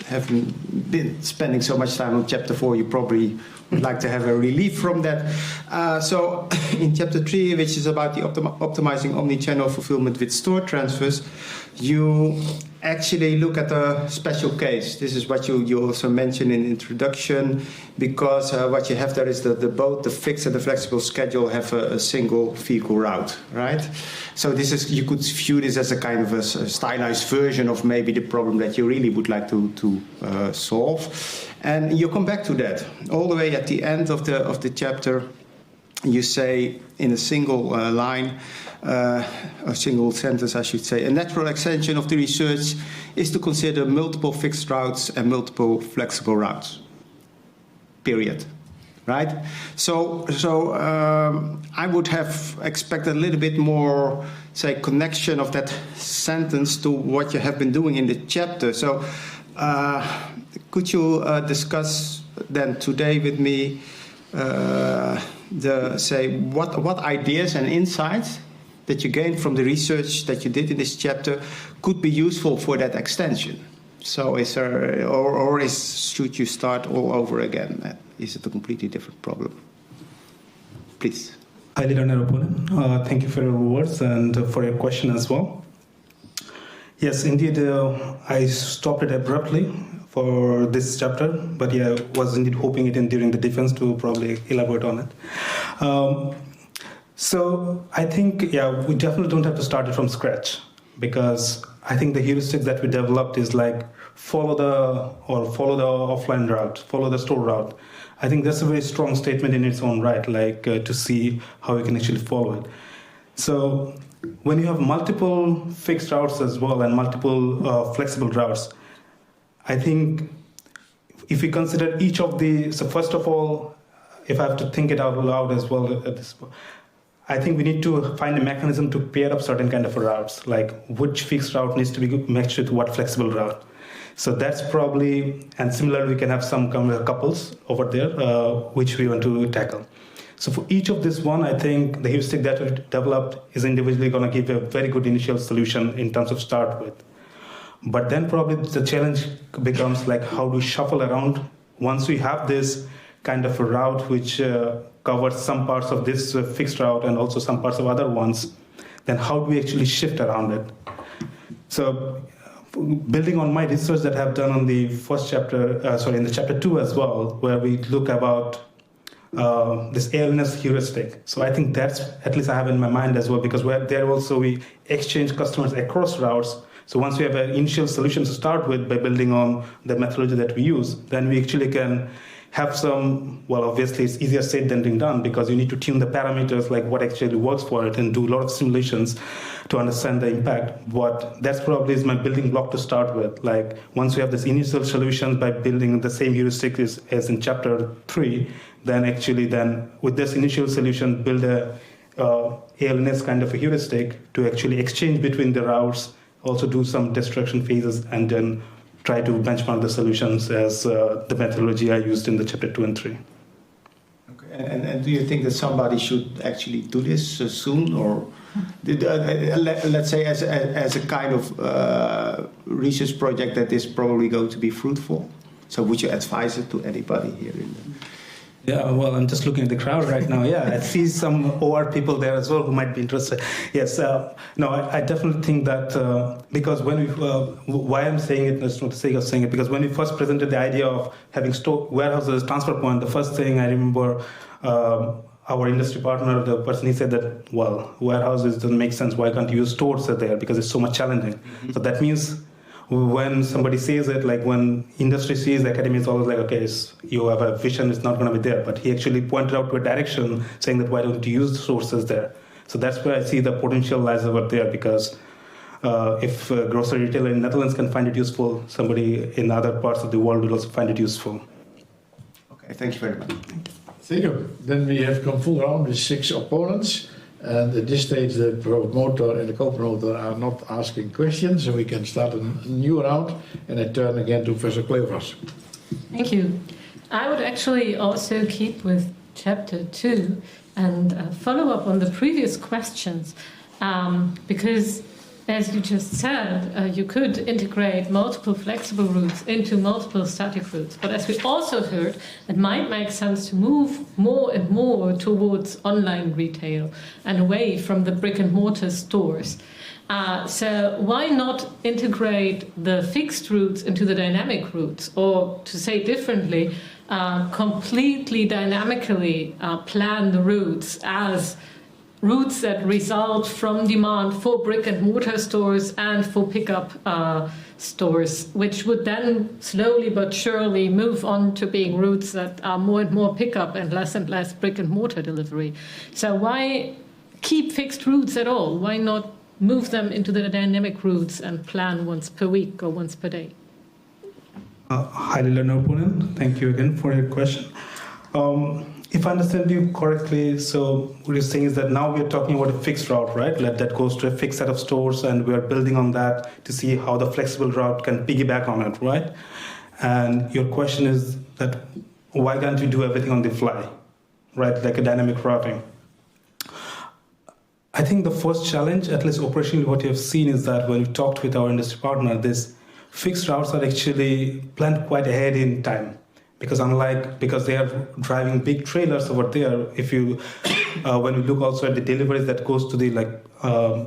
S9: having been spending so much time on Chapter 4, you probably would like to have a relief from that. So in Chapter 3, which is about the optimizing omni-channel fulfillment with store transfers, you actually look at a special case. This is what you also mentioned in the introduction, because what you have there is that both the fixed and the flexible schedule have a single vehicle route, right? So this is, you could view this as a kind of a stylized version of maybe the problem that you really would like to solve. And you come back to that all the way at the end of the chapter. You say in a single line, a single sentence, I should say, a natural extension of the research is to consider multiple fixed routes and multiple flexible routes. Period. Right? So I would have expected a little bit more, say, connection of that sentence to what you have been doing in the chapter. So could you discuss then today with me what ideas and insights that you gained from the research that you did in this chapter could be useful for that extension. So is there, should you start all over again? Is it a completely different problem? Please.
S2: Hi, Leader Naroponen. Thank you for your words and for your question as well. Yes, indeed, I stopped it abruptly for this chapter, but yeah, I was indeed hoping it in during the defense to probably elaborate on it. So I think, yeah, we definitely don't have to start it from scratch, because I think the heuristic that we developed is like follow the offline route, follow the store route. I think that's a very strong statement in its own right, like to see how we can actually follow it. So when you have multiple fixed routes as well and multiple flexible routes, I think if we consider each of the, so first of all, if I have to think it out loud as well at this point, I think we need to find a mechanism to pair up certain kind of routes, like which fixed route needs to be matched with what flexible route. So that's probably, and similarly, we can have some couples over there, which we want to tackle. So for each of this one, I think the heuristic that we developed is individually going to give a very good initial solution in terms of start with. But then probably the challenge becomes like how do we shuffle around once we have this kind of a route which covers some parts of this fixed route and also some parts of other ones, then how do we actually shift around it? So building on my research that I've done on the first chapter, in the chapter 2 as well, where we look about this ALNS heuristic. So I think that's, at least I have in my mind as well, because there also we exchange customers across routes. So once we have an initial solution to start with by building on the methodology that we use, then we actually can have some, well, obviously it's easier said than done, because you need to tune the parameters, like what actually works for it, and do a lot of simulations to understand the impact. But that's probably is my building block to start with. Like once we have this initial solution by building the same heuristic as in chapter 3, then with this initial solution, build a ALNS kind of a heuristic to actually exchange between the routes, also do some destruction phases, and then try to benchmark the solutions as the methodology I used in the chapter 2 and 3.
S9: Okay. And do you think that somebody should actually do this soon, or let's say as a kind of research project that is probably going to be fruitful? So would you advise it to anybody here in the...
S2: Yeah, well, I'm just looking at the crowd right now. Yeah, I see some OR people there as well who might be interested. Yes, no, I definitely think that because when we, why I'm saying it, that's not the sake of saying it, because when we first presented the idea of having warehouses as transfer point, the first thing I remember our industry partner, the person, he said that, well, warehouses doesn't make sense. Why can't you use stores there? Because it's so much challenging. Mm-hmm. So that means when somebody says it, like when industry sees, the academy is always like, okay, you have a vision, it's not going to be there. But he actually pointed out to a direction saying that why don't you use the sources there? So that's where I see the potential lies over there, because if a grocery retailer in Netherlands can find it useful, somebody in other parts of the world will also find it useful.
S9: Okay, thank you very much.
S1: Thank you. Then we have come full round with 6 opponents. And at this stage, the promoter and the co-promoter are not asking questions, so we can start a new round. And I turn again to Professor Kleuvers.
S4: Thank you. I would actually also keep with chapter 2 and follow up on the previous questions, because, as you just said, you could integrate multiple flexible routes into multiple static routes. But as we also heard, it might make sense to move more and more towards online retail and away from the brick and mortar stores. So why not integrate the fixed routes into the dynamic routes? Or to say differently, completely dynamically plan the routes as routes that result from demand for brick and mortar stores and for pickup stores, which would then slowly but surely move on to being routes that are more and more pickup and less brick and mortar delivery. So why keep fixed routes at all? Why not move them into the dynamic routes and plan once per week or once per day?
S2: Hi, Naroponen. Thank you again for your question. If I understand you correctly, so what you're saying is that now we're talking about a fixed route, right? That goes to a fixed set of stores, and we're building on that to see how the flexible route can piggyback on it, right? And your question is that why can't we do everything on the fly, right? Like a dynamic routing. I think the first challenge, at least operationally, what you have seen is that when we talked with our industry partner, these fixed routes are actually planned quite ahead in time. Because they are driving big trailers over there. If you, when we look also at the deliveries that goes to the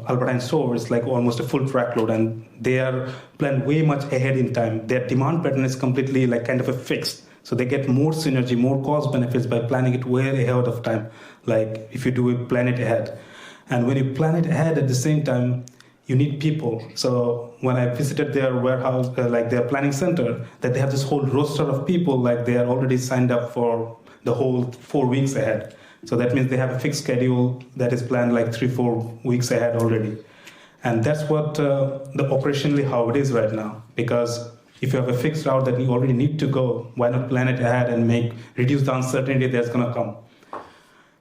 S2: Albertine store, it's like almost a full track load, and they are planned way much ahead in time. Their demand pattern is completely like kind of a fixed. So they get more synergy, more cost benefits by planning it way ahead of time. Like if you do it, plan it ahead. And when you plan it ahead at the same time, you need people. So when I visited their warehouse, like their planning center, that they have this whole roster of people, like they are already signed up for the whole 4 weeks ahead. So that means they have a fixed schedule that is planned like 3-4 weeks ahead already. And that's what the operationally how it is right now. Because if you have a fixed route that you already need to go, why not plan it ahead and reduce the uncertainty that's gonna come?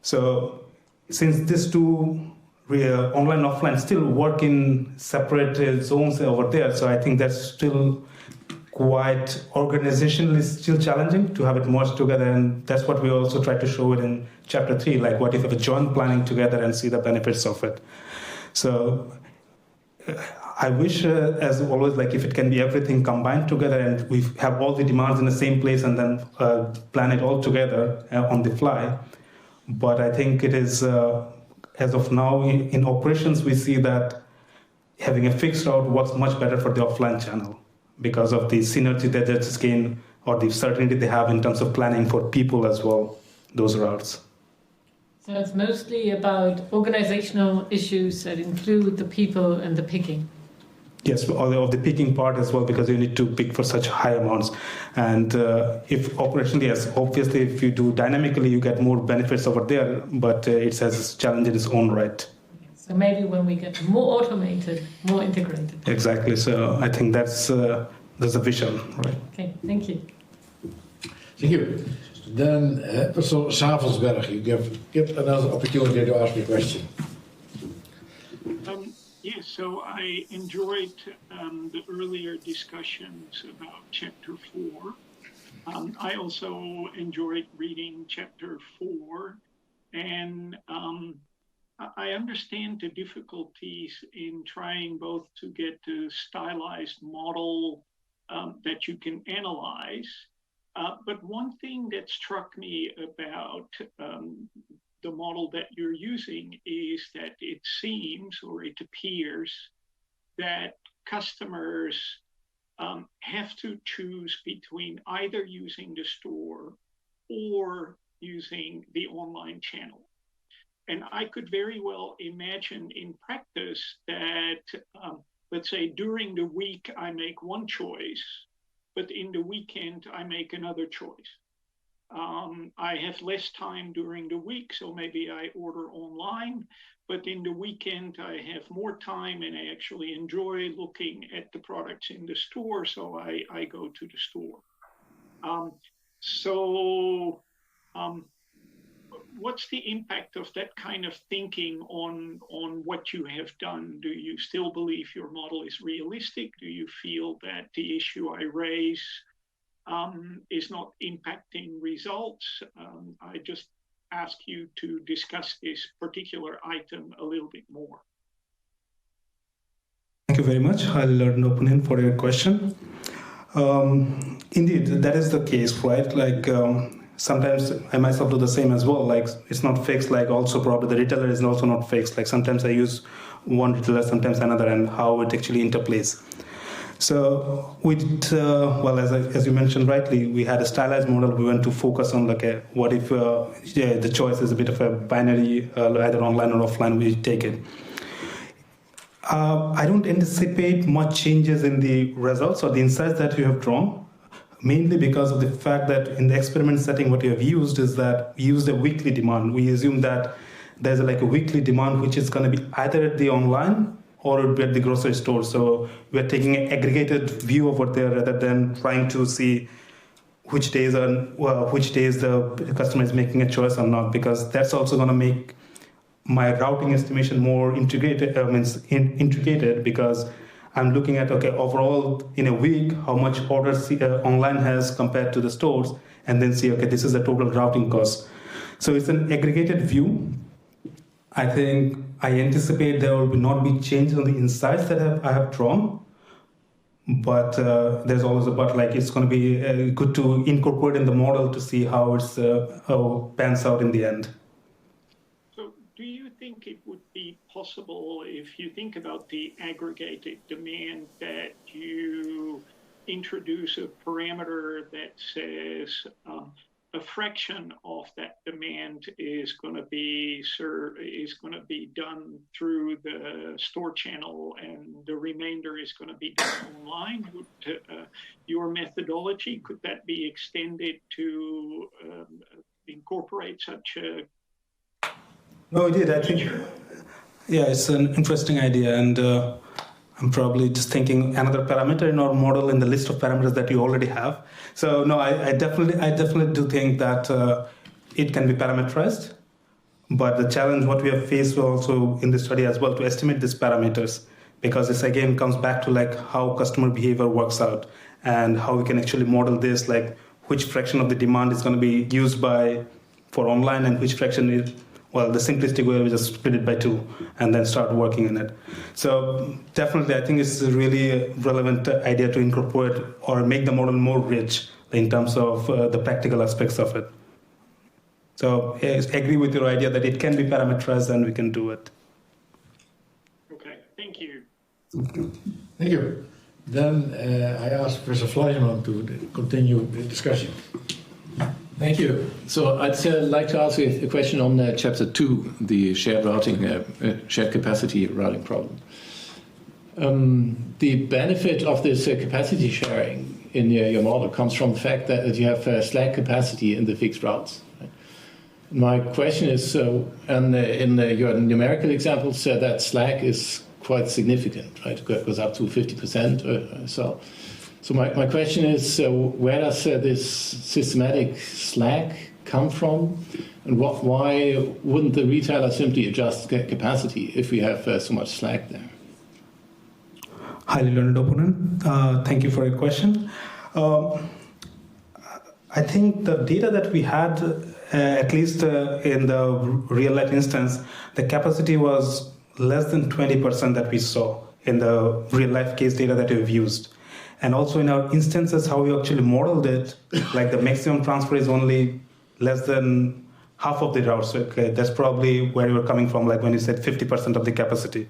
S2: So since these two online offline still work in separate zones over there, so I think that's still quite organizationally still challenging to have it merged together, and that's what we also try to show it in chapter 3, like what if we have a joint planning together and see the benefits of it. So I wish, as always, like if it can be everything combined together and we have all the demands in the same place and then plan it all together on the fly. But I think it is as of now, in operations, we see that having a fixed route works much better for the offline channel because of the synergy that they just gain or the certainty they have in terms of planning for people as well, those routes.
S4: So it's mostly about organizational issues that include the people and the picking.
S2: Yes, of the picking part as well, because you need to pick for such high amounts. And if operationally, yes, obviously, if you do dynamically, you get more benefits over there, but it has its challenge in its own right.
S4: So maybe when we get more automated, more integrated.
S2: Exactly. So I think that's a vision, right?
S4: Okay, thank you.
S1: Thank you. Then, Professor Savelsberg, you give another opportunity to ask me a question.
S5: Yes, so I enjoyed the earlier discussions about Chapter 4. I also enjoyed reading Chapter 4, and I understand the difficulties in trying both to get a stylized model that you can analyze. But one thing that struck me about the model that you're using is that it seems, or it appears, that customers have to choose between either using the store or using the online channel. And I could very well imagine in practice that, let's say, during the week, I make one choice, but in the weekend, I make another choice. I have less time during the week, so maybe I order online, but in the weekend I have more time and I actually enjoy looking at the products in the store, so I go to the store. What's the impact of that kind of thinking on what you have done? Do you still believe your model is realistic? Do you feel that the issue I raise is not impacting results? I just ask you to discuss this particular item a little bit more.
S2: Thank you very much. I'll learn an opinion for your question. Indeed, that is the case, right? Like sometimes I myself do the same as well. Like it's not fixed. Like also probably the retailer is also not fixed. Like sometimes I use one retailer, sometimes another, and how it actually interplays. So we did, well, as you mentioned rightly, we had a stylized model. We went to focus on like what if the choice is a bit of a binary, either online or offline, we take it. I don't anticipate much changes in the results or the insights that you have drawn, mainly because of the fact that in the experiment setting, what you have used is that we used a weekly demand. We assume that there's like a weekly demand, which is going to be either at the online or at the grocery store. So we're taking an aggregated view over there rather than trying to see which days the customer is making a choice or not, because that's also going to make my routing estimation more integrated, because I'm looking at, okay, overall in a week, how much orders online has compared to the stores, and then see, okay, this is the total routing cost. So it's an aggregated view. I think I anticipate there will not be changes on the insights that I have drawn. But there's always a but, like it's going to be good to incorporate in the model to see how how pans out in the end.
S5: So do you think it would be possible, if you think about the aggregated demand, that you introduce a parameter that says a fraction of that demand is going to be done through the store channel and the remainder is going to be done online? Would your methodology, could that be extended to incorporate such a?
S2: No, it did. I think, yeah, it's an interesting idea, and I'm probably just thinking another parameter in our model in the list of parameters that you already have. So no, I definitely do think that it can be parameterized. But the challenge what we have faced also in this study as well to estimate these parameters, because this again comes back to like how customer behavior works out and how we can actually model this, like which fraction of the demand is going to be used for online and which fraction is. Well, the simplistic way, we just split it by 2 and then start working on it. So definitely, I think it's a really relevant idea to incorporate or make the model more rich in terms of the practical aspects of it. So I agree with your idea that it can be parameterized and we can do it.
S5: Okay, thank you.
S1: Thank you. Then I ask Professor Fleischmann to continue the discussion.
S3: Thank you. So I'd like to ask you a question on chapter 2, the shared routing, shared capacity routing problem. The benefit of this capacity sharing in your model comes from the fact that you have slack capacity in the fixed routes. Right? My question is, and in your numerical examples, that slack is quite significant, right? It goes up to 50% or so. So my question is, where does this systematic slack come from? And why wouldn't the retailer simply adjust capacity if we have so much slack there?
S2: Highly learned opponent. Thank you for your question. I think the data that we had, at least in the real life instance, the capacity was less than 20% that we saw in the real life case data that we've used. And also in our instances, how we actually modeled it, like the maximum transfer is only less than half of the routes. Okay, that's probably where you were coming from, like when you said 50% of the capacity.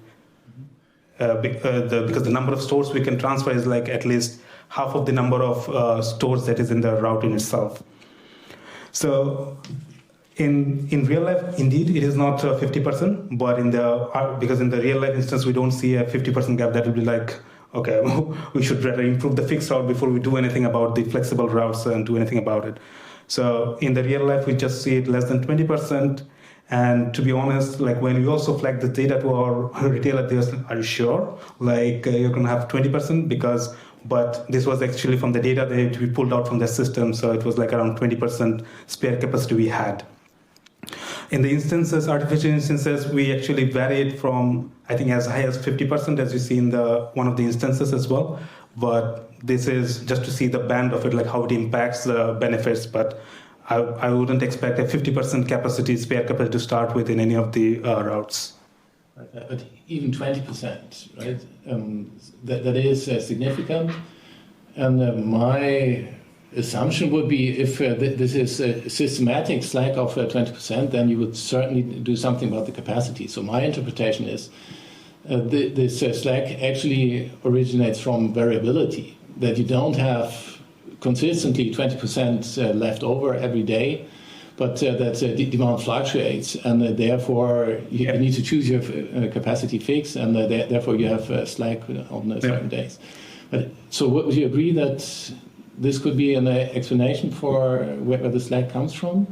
S2: Because the number of stores we can transfer is like at least half of the number of stores that is in the route in itself. So in real life, indeed, it is not 50%, but because in the real life instance, we don't see a 50% gap. That would be like, okay, we should rather improve the fixed route before we do anything about the flexible routes and do anything about it. So in the real life, we just see it less than 20%. And to be honest, like when we also flag the data to our retailer, they are, are you sure? Like you're going to have 20%? But this was actually from the data that we pulled out from the system. So it was like around 20% spare capacity we had. In the instances, artificial instances, we actually varied from, I think, as high as 50%, as you see in one of the instances as well. But this is just to see the band of it, like how it impacts the benefits. But I wouldn't expect a 50% capacity, spare capacity to start with in any of the routes.
S3: But even 20%, right? That is significant. And my assumption would be if this is a systematic slack of 20%, then you would certainly do something about the capacity. So my interpretation is this slack actually originates from variability, that you don't have consistently 20% left over every day, but that demand fluctuates, and therefore you need to choose your capacity fix, and therefore you have slack on certain days. So would you agree that this could be an explanation for where the slack comes from?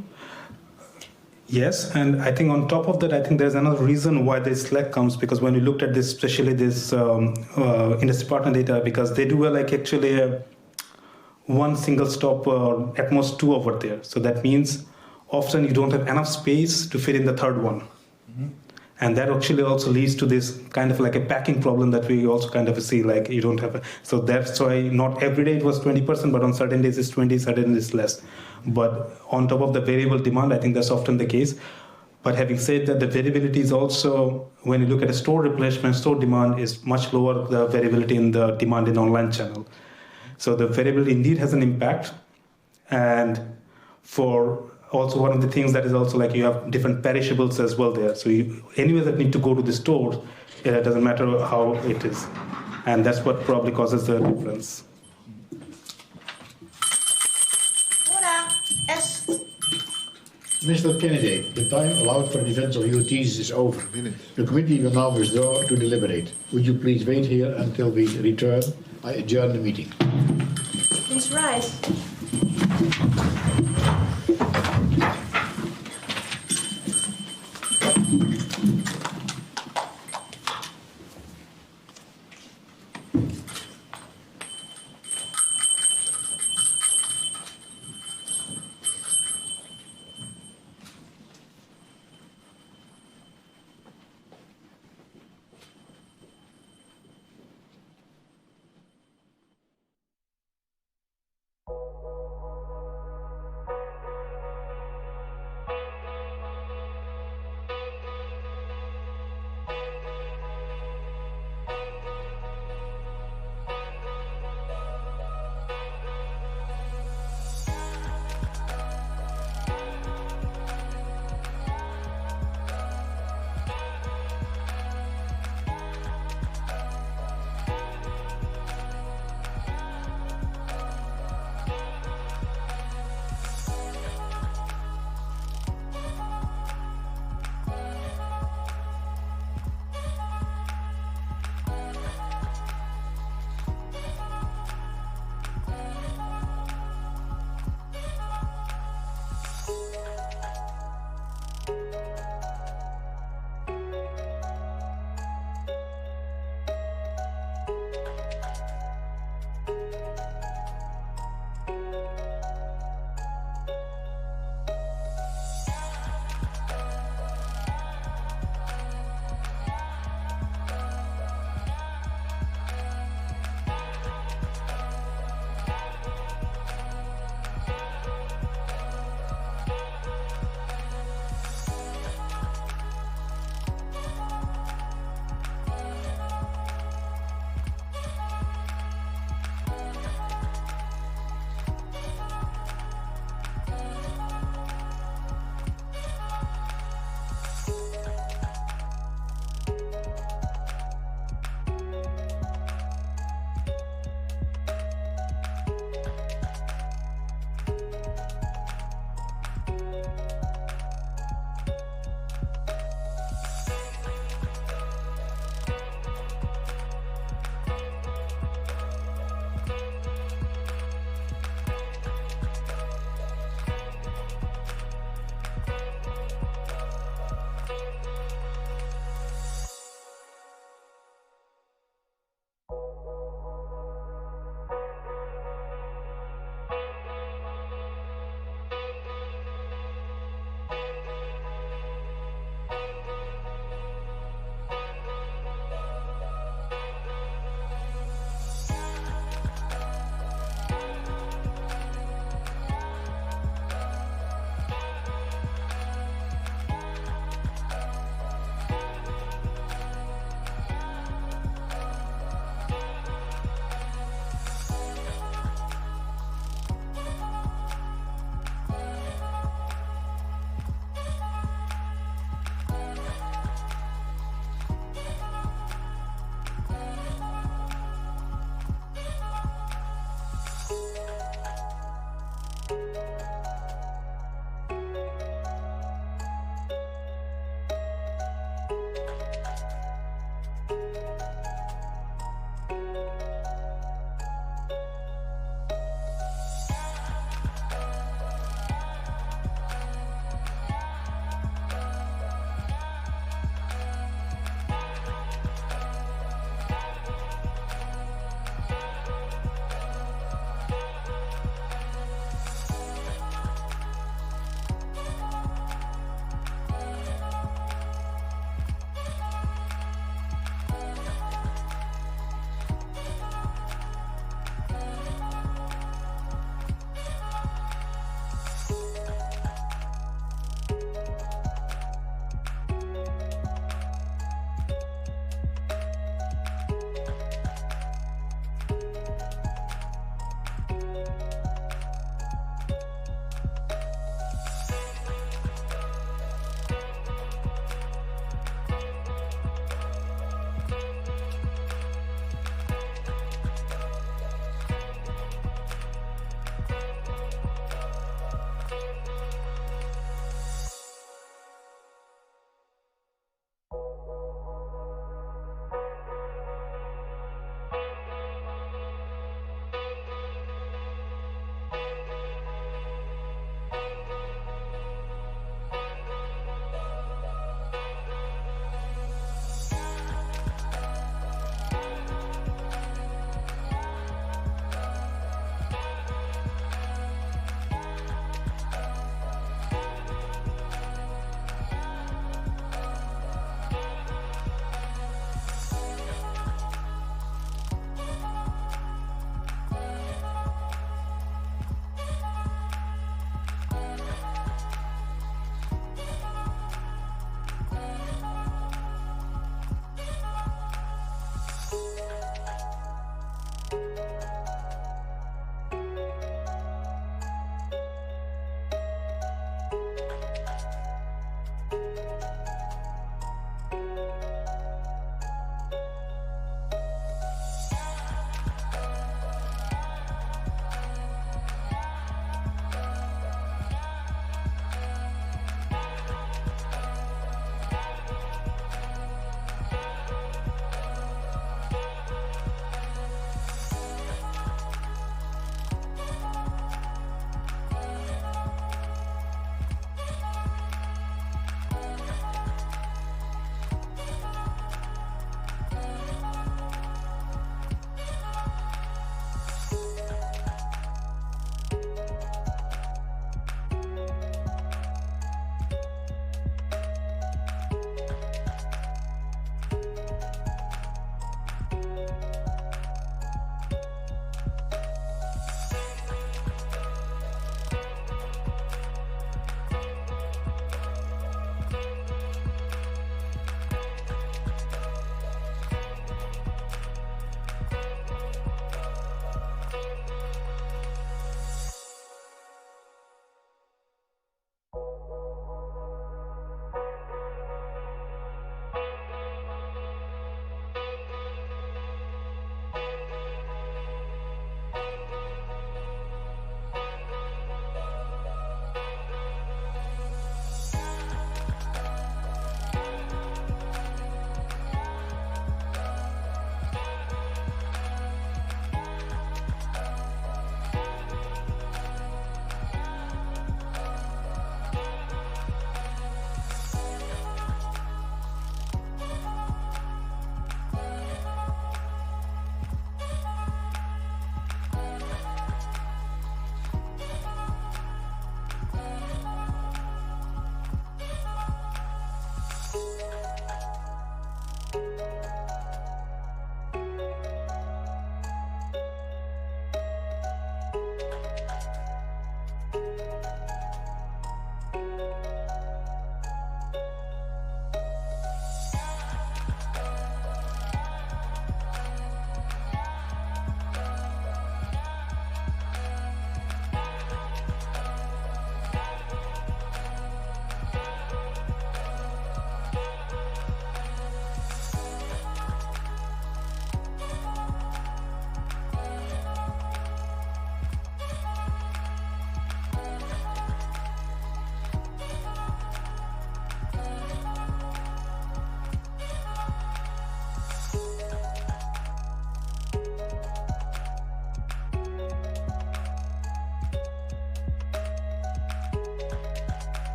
S2: Yes, and I think on top of that, I think there's another reason why this slack comes, because when you looked at this, especially this industry partner data, because they do actually one single stop or at most 2 over there. So that means often you don't have enough space to fit in the third one. Mm-hmm. And that actually also leads to this kind of like a packing problem that we also kind of see, like you don't have. So that's why not every day it was 20%, but on certain days it's 20, certain days it's less. But on top of the variable demand, I think that's often the case. But having said that, the variability is also, when you look at a store replacement, store demand is much lower, the variability in the demand in online channel. So the variability indeed has an impact. And for also one of the things that is also like you have different perishables as well there. So anyway that need to go to the store, it doesn't matter how it is. And that's what probably causes the difference.
S1: Mr. Kennedy, the time allowed for the defense of your thesis is over. The committee will now withdraw to deliberate. Would you please wait here until we return? I adjourn the meeting.
S10: Please rise.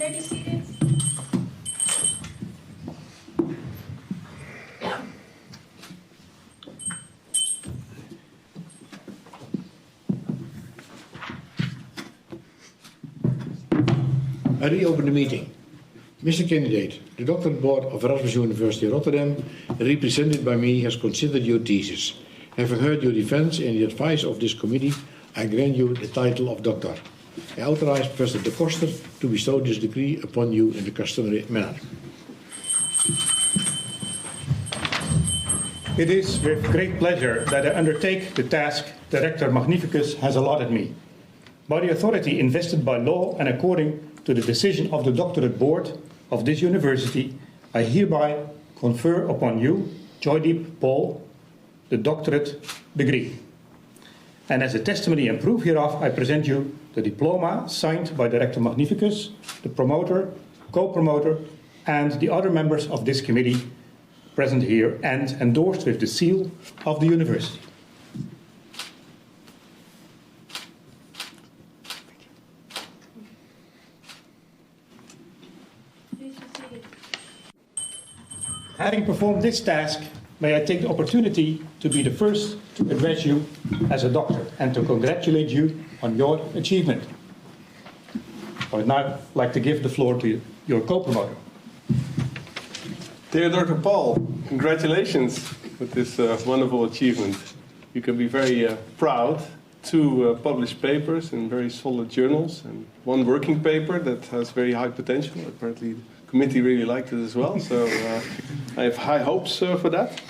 S10: may be seated.
S1: I reopen the meeting. Mr. Candidate, the doctorate board of Erasmus University Rotterdam, represented by me, has considered your thesis. Having heard your defense and the advice of this committee, I grant you the title of doctor. I authorize Professor de Koster to bestow this degree upon you in the customary manner.
S11: It is with great pleasure that I undertake the task Director Magnificus has allotted me. By the authority invested by law and according to the decision of the doctorate board of this university, I hereby confer upon you, Joydeep Paul, the doctorate degree. And as a testimony and proof hereof, I present you the diploma signed by Director Magnificus, the promoter, co-promoter, and the other members of this committee present here, and endorsed with the seal of the university. Having performed this task, may I take the opportunity to be the first to address you as a doctor and to congratulate you on your achievement. I would now like to give the floor to your co-promoter.
S12: Dear Dr. Paul, congratulations with this wonderful achievement. You can be very proud. 2 published papers in very solid journals and 1 working paper that has very high potential. Apparently the committee really liked it as well, so I have high hopes for that.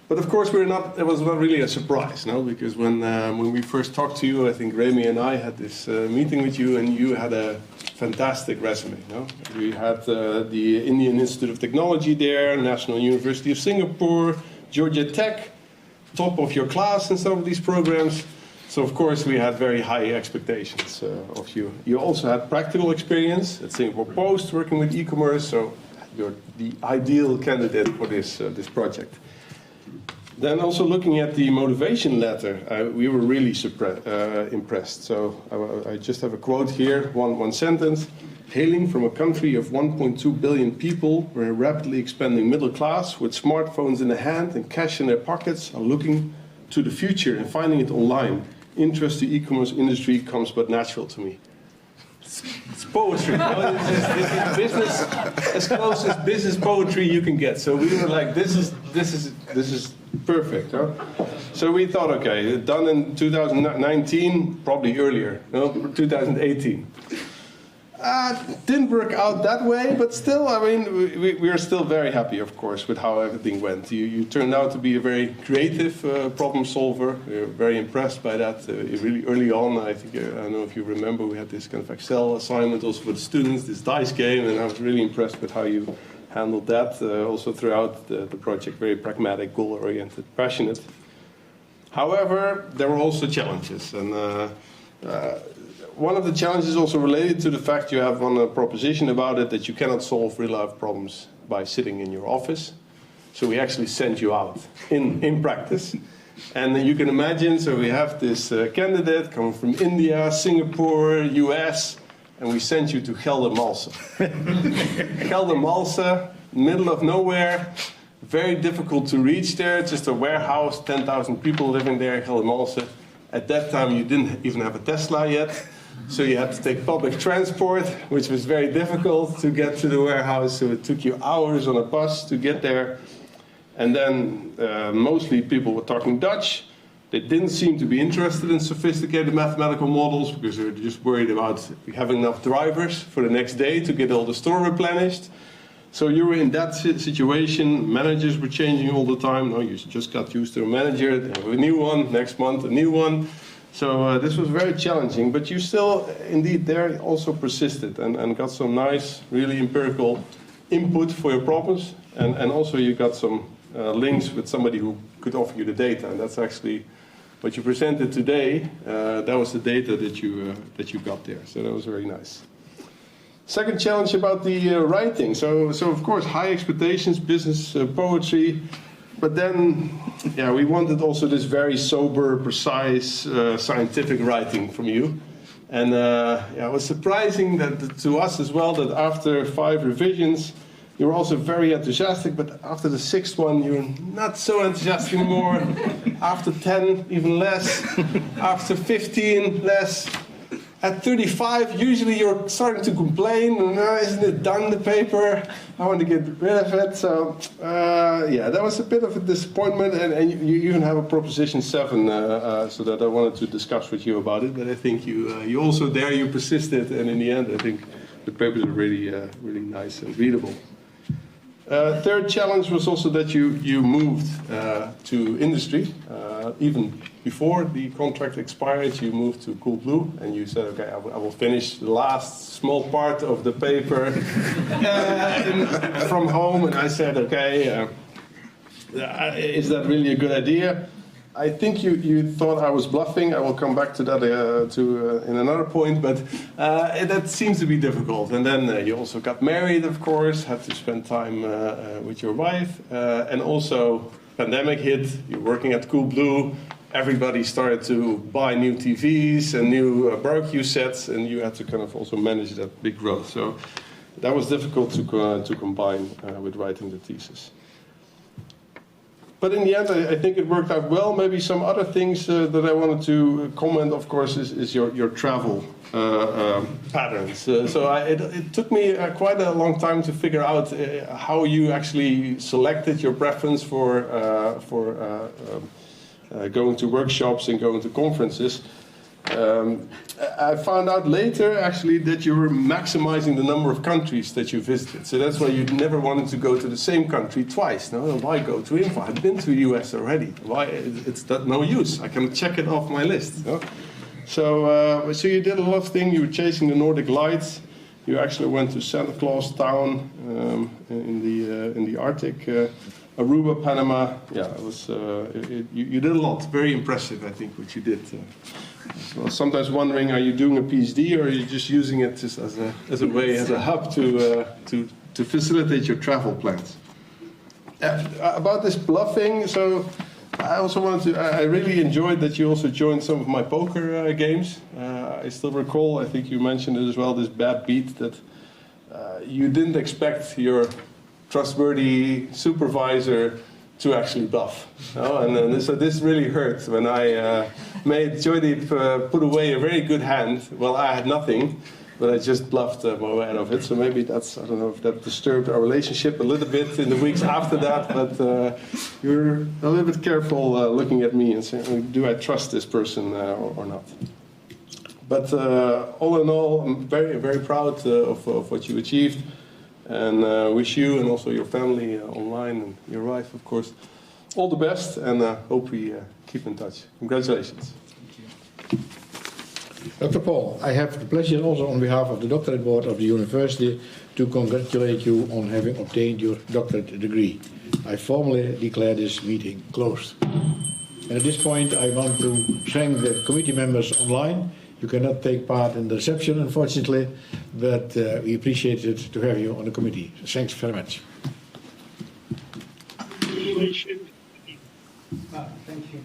S12: But of course it was not really a surprise, no? Because when we first talked to you, I think Remy and I had this meeting with you, and you had a fantastic resume. No? We had the Indian Institute of Technology there, National University of Singapore, Georgia Tech, top of your class in some of these programs. So of course we had very high expectations of you. You also had practical experience at Singapore Post working with e-commerce, so you're the ideal candidate for this project. Then also looking at the motivation letter, we were really impressed. So I just have a quote here, one sentence. Hailing from a country of 1.2 billion people, we're a rapidly expanding middle class with smartphones in the hand and cash in their pockets are looking to the future and finding it online. Interest in the e-commerce industry comes but natural to me. It's poetry. This is business, as close as business poetry you can get. So we were like, this is perfect. Huh? So we thought, okay, done in 2019, probably earlier, no, 2018. Didn't work out that way, but still, I mean, we are still very happy, of course, with how everything went. You turned out to be a very creative problem solver. We were very impressed by that. Really early on, I think, I don't know if you remember, we had this kind of Excel assignment also for the students, this dice game, and I was really impressed with how you handled that. Also throughout the project, very pragmatic, goal-oriented, passionate. However, there were also challenges, and one of the challenges also related to the fact you have one proposition about it that you cannot solve real-life problems by sitting in your office. So we actually sent you out in practice. And you can imagine, so we have this candidate coming from India, Singapore, US, and we sent you to Geldermalsen. Geldermalsen, middle of nowhere, very difficult to reach there, just a warehouse, 10,000 people living there, Geldermalsen. At that time, you didn't even have a Tesla yet. So you had to take public transport, which was very difficult to get to the warehouse. So it took you hours on a bus to get there. And then mostly people were talking Dutch. They didn't seem to be interested in sophisticated mathematical models because they were just worried about having enough drivers for the next day to get all the store replenished. So you were in that situation. Managers were changing all the time. No, you just got used to a manager, then a new one, next month a new one. So this was very challenging, but you still, indeed, there also persisted and got some nice, really empirical input for your problems. And also you got some links with somebody who could offer you the data. And that's actually what you presented today. That was the data that you got there. So that was very nice. Second challenge about the writing. So of course, high expectations, business poetry. But then, yeah, we wanted also this very sober, precise, scientific writing from you. And it was surprising that to us as well that after 5 revisions, you were also very enthusiastic, but after the 6th one, you're not so enthusiastic anymore. After 10, even less. After 15, less. At 35, usually you're starting to complain, isn't it done, the paper? I want to get rid of it. So, that was a bit of a disappointment, and you even have a proposition 7, so that I wanted to discuss with you about it, but I think you also there, you persisted, and in the end, I think the papers are really, really nice and readable. Third challenge was also that you moved to industry. Even before the contract expired, you moved to Coolblue, and you said, okay, I will finish the last small part of the paper from home. And I said, okay, is that really a good idea? I think you thought I was bluffing. I will come back to that in another point, but that seems to be difficult. And then you also got married, of course, had to spend time with your wife, and also pandemic hit. You're working at Coolblue. Everybody started to buy new TVs and new barbecue sets, and you had to kind of also manage that big growth. So that was difficult to combine with writing the thesis. But in the end, I think it worked out well. Maybe some other things that I wanted to comment, of course, is your travel patterns. It took me quite a long time to figure out how you actually selected your preference for going to workshops and going to conferences. I found out later, actually, that you were maximizing the number of countries that you visited. So that's why you never wanted to go to the same country twice. No, why go to India? I've been to the US already. Why? It's no use. I can check it off my list. No? So you did a lot of things. You were chasing the Nordic Lights. You actually went to Santa Claus Town in the Arctic. Aruba, Panama. Yeah, it was. You did a lot. Very impressive, I think, what you did. So sometimes wondering, are you doing a PhD or are you just using it just as a way, as a hub to facilitate your travel plans? About this bluffing, so I also wanted to. I really enjoyed that you also joined some of my poker games. I still recall. I think you mentioned it as well. This bad beat that you didn't expect your trustworthy supervisor to actually bluff. So this really hurt when I made Joydeep put away a very good hand. Well, I had nothing, but I just bluffed my way out of it. So maybe that's, I don't know if that disturbed our relationship a little bit in the weeks after that, but you're a little bit careful looking at me and saying, do I trust this person or not? But all in all, I'm very, very proud of what you achieved. And wish you and also your family online and your wife, of course, all the best, and hope we keep in touch. Congratulations.
S1: Dr. Paul, I have the pleasure also on behalf of the doctorate board of the university to congratulate you on having obtained your doctorate degree. I formally declare this meeting closed. And at this point, I want to thank the committee members online. You cannot take part in the reception, unfortunately, but we appreciate it to have you on the committee. Thanks very much.
S9: Thank you.